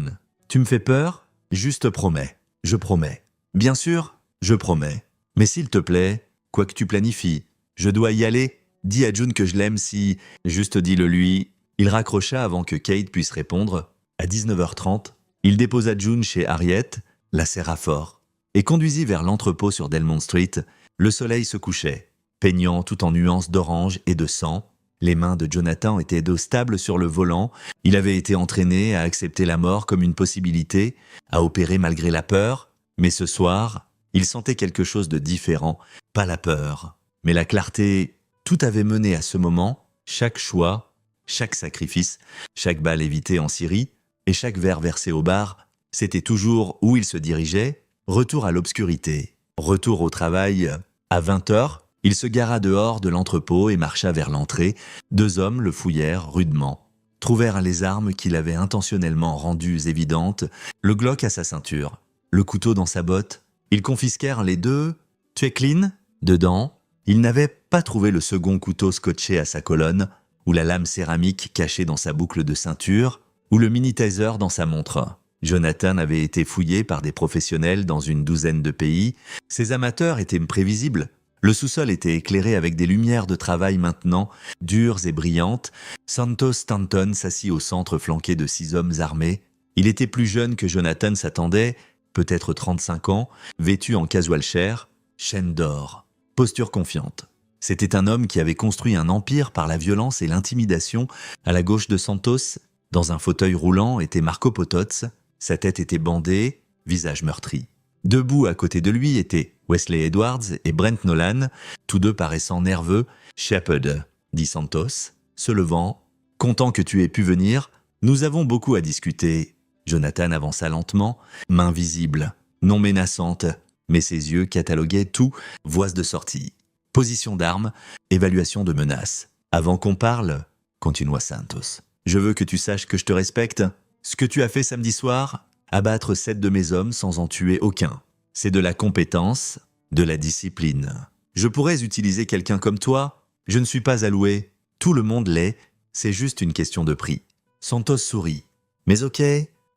tu me fais peur? Juste promets. Je promets. Bien sûr, je promets. Mais s'il te plaît, quoi que tu planifies, je dois y aller. Dis à June que je l'aime si... Juste dis-le lui. Il raccrocha avant que Kate puisse répondre. À 19h30, il déposa June chez Harriet, la serra fort, et conduisit vers l'entrepôt sur Delmont Street. Le soleil se couchait, peignant tout en nuances d'orange et de sang. Les mains de Jonathan étaient dos stable sur le volant. Il avait été entraîné à accepter la mort comme une possibilité, à opérer malgré la peur. Mais ce soir, il sentait quelque chose de différent. Pas la peur, mais la clarté. Tout avait mené à ce moment, chaque choix, chaque sacrifice, chaque balle évitée en Syrie et chaque verre versé au bar, c'était toujours où il se dirigeait, retour à l'obscurité, retour au travail. À 20h, il se gara dehors de l'entrepôt et marcha vers l'entrée. 2 hommes le fouillèrent rudement, trouvèrent les armes qu'il avait intentionnellement rendues évidentes, le Glock à sa ceinture, le couteau dans sa botte. Ils confisquèrent les 2 « Tu es clean ?» Dedans, il n'avait pas trouvé le second couteau scotché à sa colonne, ou la lame céramique cachée dans sa boucle de ceinture, ou le mini-taser dans sa montre. Jonathan avait été fouillé par des professionnels dans une 12aine de pays. Ses amateurs étaient prévisibles. Le sous-sol était éclairé avec des lumières de travail maintenant, dures et brillantes. Santos Stanton s'assit au centre flanqué de 6 hommes armés. Il était plus jeune que Jonathan s'attendait, peut-être 35 ans, vêtu en casual chair, chaîne d'or, posture confiante. C'était un homme qui avait construit un empire par la violence et l'intimidation. À la gauche de Santos, dans un fauteuil roulant, était Marco Pototz. Sa tête était bandée, visage meurtri. Debout à côté de lui étaient Wesley Edwards et Brent Nolan, tous 2 paraissant nerveux. « Shepard, » dit Santos, se levant, « content que tu aies pu venir. Nous avons beaucoup à discuter. » Jonathan avança lentement, main visible, non menaçante, mais ses yeux cataloguaient tout, voies de sortie, position d'armes, évaluation de menaces. « Avant qu'on parle, » continua Santos, « je veux que tu saches que je te respecte. Ce que tu as fait samedi soir, abattre 7 de mes hommes sans en tuer aucun. C'est de la compétence, de la discipline. Je pourrais utiliser quelqu'un comme toi. Je ne suis pas alloué. Tout le monde l'est. C'est juste une question de prix. » Santos sourit. « Mais ok,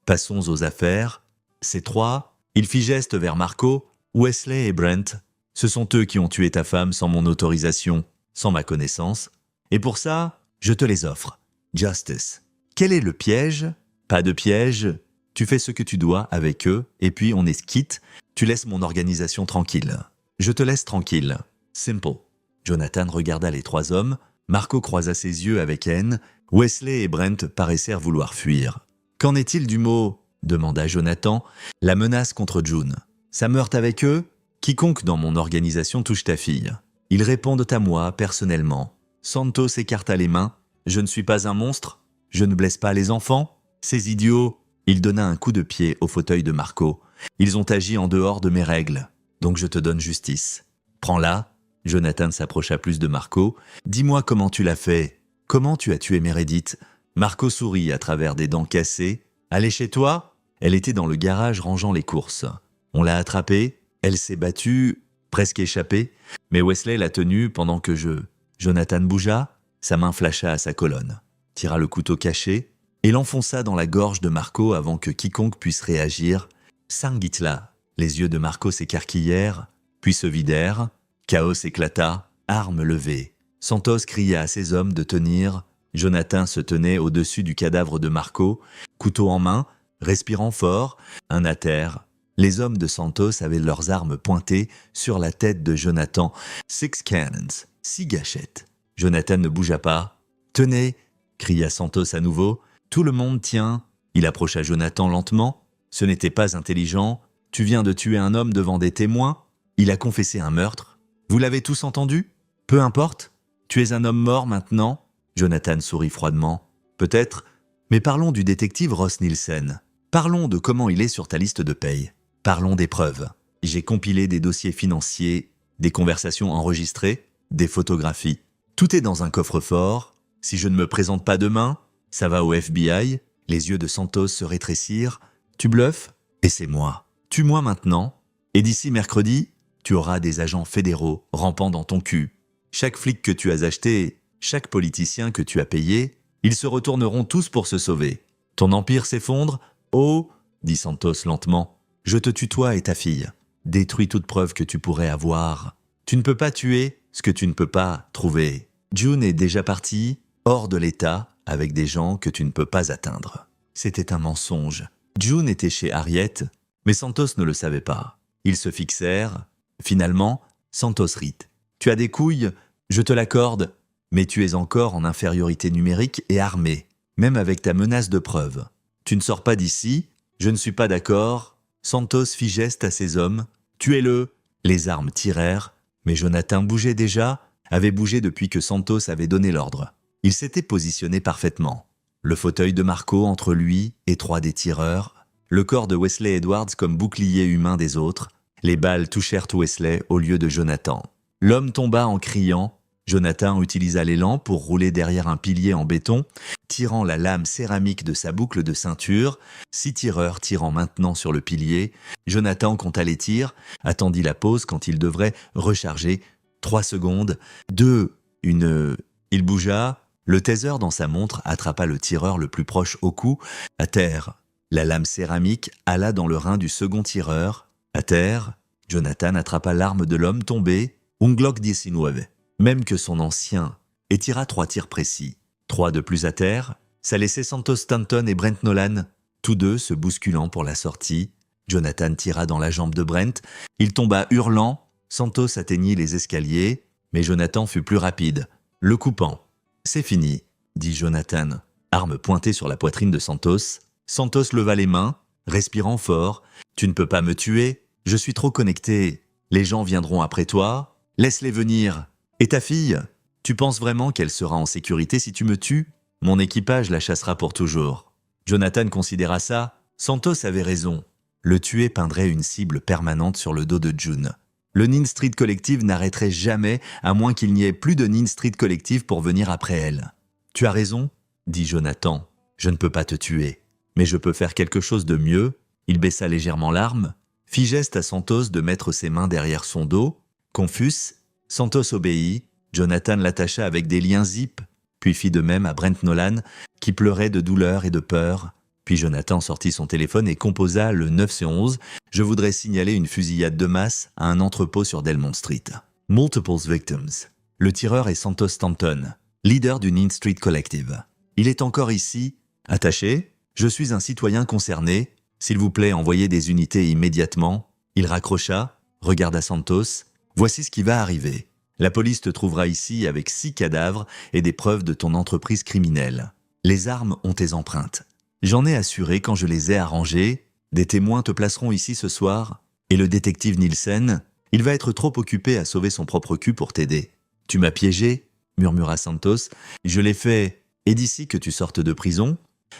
passons aux affaires. Ces 3, il fit geste vers Marco, Wesley et Brent. Ce sont eux qui ont tué ta femme sans mon autorisation, sans ma connaissance. Et pour ça, je te les offre. Justice. Quel est le piège? Pas de piège. Tu fais ce que tu dois avec eux, et puis on est quitte. Tu laisses mon organisation tranquille. Je te laisse tranquille. Simple. » Jonathan regarda les 3 hommes. Marco croisa ses yeux avec haine. Wesley et Brent paraissèrent vouloir fuir. « Qu'en est-il du mot ?» demanda Jonathan. « La menace contre June. Ça meurt avec eux? Quiconque dans mon organisation touche ta fille. Ils répondent à moi, personnellement. » Santos écarta les mains. « Je ne suis pas un monstre. Je ne blesse pas les enfants. Ces idiots... » Il donna un coup de pied au fauteuil de Marco. « Ils ont agi en dehors de mes règles, donc je te donne justice. Prends-la. » Jonathan s'approcha plus de Marco. « Dis-moi comment tu l'as fait. Comment tu as tué Meredith ?» Marco sourit à travers des dents cassées. « Elle est chez toi ?» Elle était dans le garage rangeant les courses. On l'a attrapée. Elle s'est battue, presque échappée. Mais Wesley l'a tenue pendant que Jonathan bougea. Sa main flasha à sa colonne. Tira le couteau caché et l'enfonça dans la gorge de Marco avant que quiconque puisse réagir. Sangitla. Les yeux de Marco s'écarquillèrent, puis se vidèrent. Chaos éclata, armes levées. Santos cria à ses hommes de tenir. Jonathan se tenait au-dessus du cadavre de Marco, couteau en main, respirant fort, un à terre, Les hommes de Santos avaient leurs armes pointées sur la tête de Jonathan. 6 cannons, 6 gâchettes. Jonathan ne bougea pas. « Tenez !» cria Santos à nouveau. « Tout le monde tient !» Il approcha Jonathan lentement. « Ce n'était pas intelligent. Tu viens de tuer un homme devant des témoins. Il a confessé un meurtre. Vous l'avez tous entendu ? Peu importe. Tu es un homme mort maintenant ?» Jonathan sourit froidement. « Peut-être. Mais parlons du détective Ross Nielsen. Parlons de comment il est sur ta liste de paye. Parlons des preuves. J'ai compilé des dossiers financiers, des conversations enregistrées, des photographies. Tout est dans un coffre-fort. Si je ne me présente pas demain, ça va au FBI. » Les yeux de Santos se rétrécirent. « Tu bluffes ? Et c'est moi. Tue-moi maintenant. Et d'ici mercredi, tu auras des agents fédéraux rampant dans ton cul. Chaque flic que tu as acheté, chaque politicien que tu as payé, ils se retourneront tous pour se sauver. Ton empire s'effondre ? Oh, dit Santos lentement, je te tutoie et ta fille. Détruis toute preuve que tu pourrais avoir. Tu ne peux pas tuer ce que tu ne peux pas trouver. June est déjà partie, hors de l'état, avec des gens que tu ne peux pas atteindre. C'était un mensonge. June était chez Harriet, mais Santos ne le savait pas. Ils se fixèrent. Finalement, Santos rit. Tu as des couilles, je te l'accorde, mais tu es encore en infériorité numérique et armé, même avec ta menace de preuve. Tu ne sors pas d'ici, je ne suis pas d'accord. Santos fit geste à ses hommes. Tuez-le. Les armes tirèrent, mais Jonathan bougeait déjà, avait bougé depuis que Santos avait donné l'ordre. Il s'était positionné parfaitement. Le fauteuil de Marco entre lui et 3 des tireurs, le corps de Wesley Edwards comme bouclier humain des autres. Les balles touchèrent Wesley au lieu de Jonathan. L'homme tomba en criant. Jonathan utilisa l'élan pour rouler derrière un pilier en béton, tirant la lame céramique de sa boucle de ceinture. 6 tireurs tirant maintenant sur le pilier. Jonathan compta les tirs, attendit la pause quand il devrait recharger. 3 secondes. 2. Il bougea. Le taser dans sa montre attrapa le tireur le plus proche au cou. À terre. La lame céramique alla dans le rein du second tireur. À terre. Jonathan attrapa l'arme de l'homme tombé. Un Glock 19. Même que son ancien, et tira 3 tirs précis. 3 de plus à terre, ça laissait Santos Stanton et Brent Nolan, tous deux se bousculant pour la sortie. Jonathan tira dans la jambe de Brent, il tomba hurlant, Santos atteignit les escaliers, mais Jonathan fut plus rapide, le coupant. « C'est fini », dit Jonathan, arme pointée sur la poitrine de Santos. Santos leva les mains, respirant fort. « Tu ne peux pas me tuer, je suis trop connecté, les gens viendront après toi, laisse-les venir. » Et ta fille, tu penses vraiment qu'elle sera en sécurité si tu me tues ? Mon équipage la chassera pour toujours. Jonathan considéra ça. Santos avait raison. Le tuer peindrait une cible permanente sur le dos de June. Le Nin Street Collective n'arrêterait jamais, à moins qu'il n'y ait plus de Nin Street Collective pour venir après elle. Tu as raison, dit Jonathan. Je ne peux pas te tuer. Mais je peux faire quelque chose de mieux. Il baissa légèrement l'arme, fit geste à Santos de mettre ses mains derrière son dos. Confus, Santos obéit, Jonathan l'attacha avec des liens zip, puis fit de même à Brent Nolan, qui pleurait de douleur et de peur. Puis Jonathan sortit son téléphone et composa le 911. Je voudrais signaler une fusillade de masse à un entrepôt sur Delmont Street. Multiple victims. Le tireur est Santos Stanton, leader du Nin Street Collective. Il est encore ici. Attaché. Je suis un citoyen concerné. S'il vous plaît, envoyez des unités immédiatement. Il raccrocha, regarda Santos. Voici ce qui va arriver. La police te trouvera ici avec 6 cadavres et des preuves de ton entreprise criminelle. Les armes ont tes empreintes. J'en ai assuré quand je les ai arrangées. Des témoins te placeront ici ce soir. Et le détective Nielsen, il va être trop occupé à sauver son propre cul pour t'aider. Tu m'as piégé, murmura Santos. Je l'ai fait. Et d'ici que tu sortes de prison,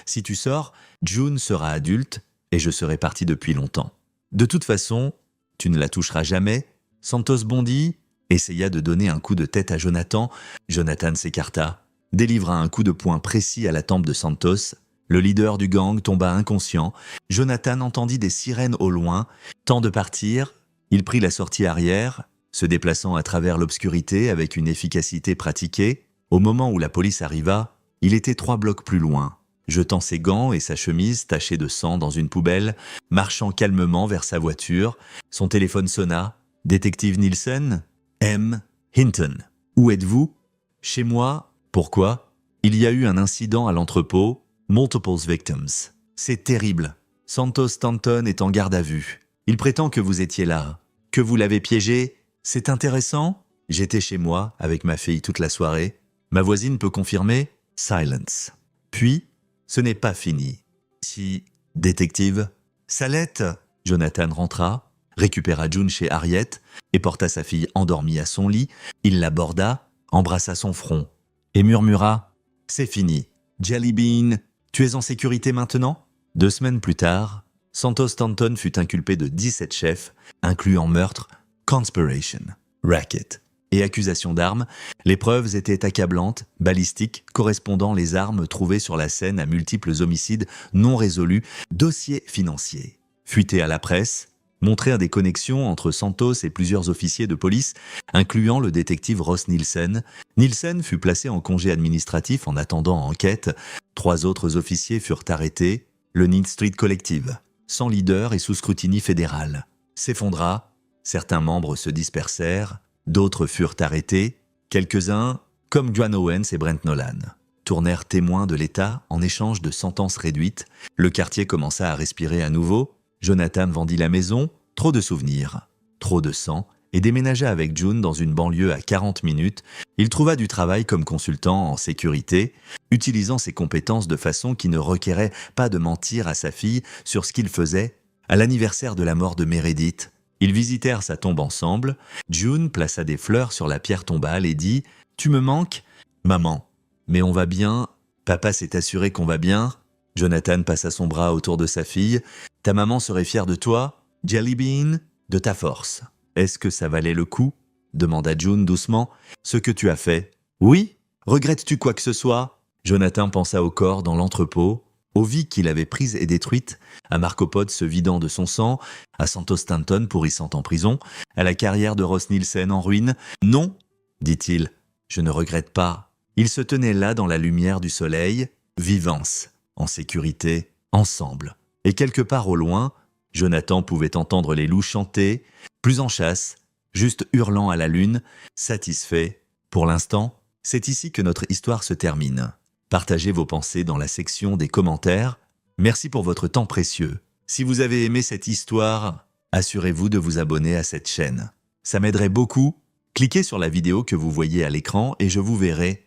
si tu sors, June sera adulte et je serai parti depuis longtemps. De toute façon, tu ne la toucheras jamais. Santos bondit, essaya de donner un coup de tête à Jonathan. Jonathan s'écarta, délivra un coup de poing précis à la tempe de Santos. Le leader du gang tomba inconscient. Jonathan entendit des sirènes au loin. Temps de partir, il prit la sortie arrière, se déplaçant à travers l'obscurité avec une efficacité pratiquée. Au moment où la police arriva, il était 3 blocs plus loin. Jetant ses gants et sa chemise tachée de sang dans une poubelle, marchant calmement vers sa voiture, son téléphone sonna. Détective Nielsen, M. Hinton. Où êtes-vous ? Chez moi. Pourquoi ? Il y a eu un incident à l'entrepôt. Multiple victims. C'est terrible. Santos Stanton est en garde à vue. Il prétend que vous étiez là, que vous l'avez piégé. C'est intéressant. J'étais chez moi avec ma fille toute la soirée. Ma voisine peut confirmer. Silence. Puis, ce n'est pas fini. Si, détective, ça l'est. Jonathan rentra, récupéra June chez Harriet et porta sa fille endormie à son lit. Il l'aborda, embrassa son front et murmura « C'est fini. Jelly Bean, tu es en sécurité maintenant ?» 2 semaines plus tard, Santos Stanton fut inculpé de 17 chefs, incluant meurtre, conspiration, racket et accusation d'armes. Les preuves étaient accablantes, balistiques, correspondant les armes trouvées sur la scène à multiples homicides non résolus, dossiers financiers, fuités à la presse, montrèrent des connexions entre Santos et plusieurs officiers de police, incluant le détective Ross Nielsen. Nielsen fut placé en congé administratif en attendant enquête. 3 autres officiers furent arrêtés. Le Need Street Collective, sans leader et sous scrutiny fédéral, s'effondra. Certains membres se dispersèrent, d'autres furent arrêtés. Quelques-uns, comme John Owens et Brent Nolan, tournèrent témoins de l'État en échange de sentences réduites. Le quartier commença à respirer à nouveau. Jonathan vendit la maison, trop de souvenirs, trop de sang, et déménagea avec June dans une banlieue à 40 minutes. Il trouva du travail comme consultant en sécurité, utilisant ses compétences de façon qui ne requérait pas de mentir à sa fille sur ce qu'il faisait. À l'anniversaire de la mort de Meredith, ils visitèrent sa tombe ensemble. June plaça des fleurs sur la pierre tombale et dit « Tu me manques, maman, mais on va bien. Papa s'est assuré qu'on va bien. » Jonathan passa son bras autour de sa fille. « Ta maman serait fière de toi, Jelly Bean, de ta force. » « Est-ce que ça valait le coup ?» demanda June doucement. « Ce que tu as fait. »« Oui. Regrettes-tu quoi que ce soit ?» Jonathan pensa au corps dans l'entrepôt, aux vies qu'il avait prises et détruites, à Marcopod se vidant de son sang, à Santos Stanton pourrissant en prison, à la carrière de Ross Nielsen en ruine. « Non, dit-il, je ne regrette pas. Ils se tenaient là dans la lumière du soleil, vivance, en sécurité, ensemble. Et quelque part au loin, Jonathan pouvait entendre les loups chanter, plus en chasse, juste hurlant à la lune, satisfait. Pour l'instant, c'est ici que notre histoire se termine. Partagez vos pensées dans la section des commentaires. Merci pour votre temps précieux. Si vous avez aimé cette histoire, assurez-vous de vous abonner à cette chaîne. Ça m'aiderait beaucoup. Cliquez sur la vidéo que vous voyez à l'écran et je vous verrai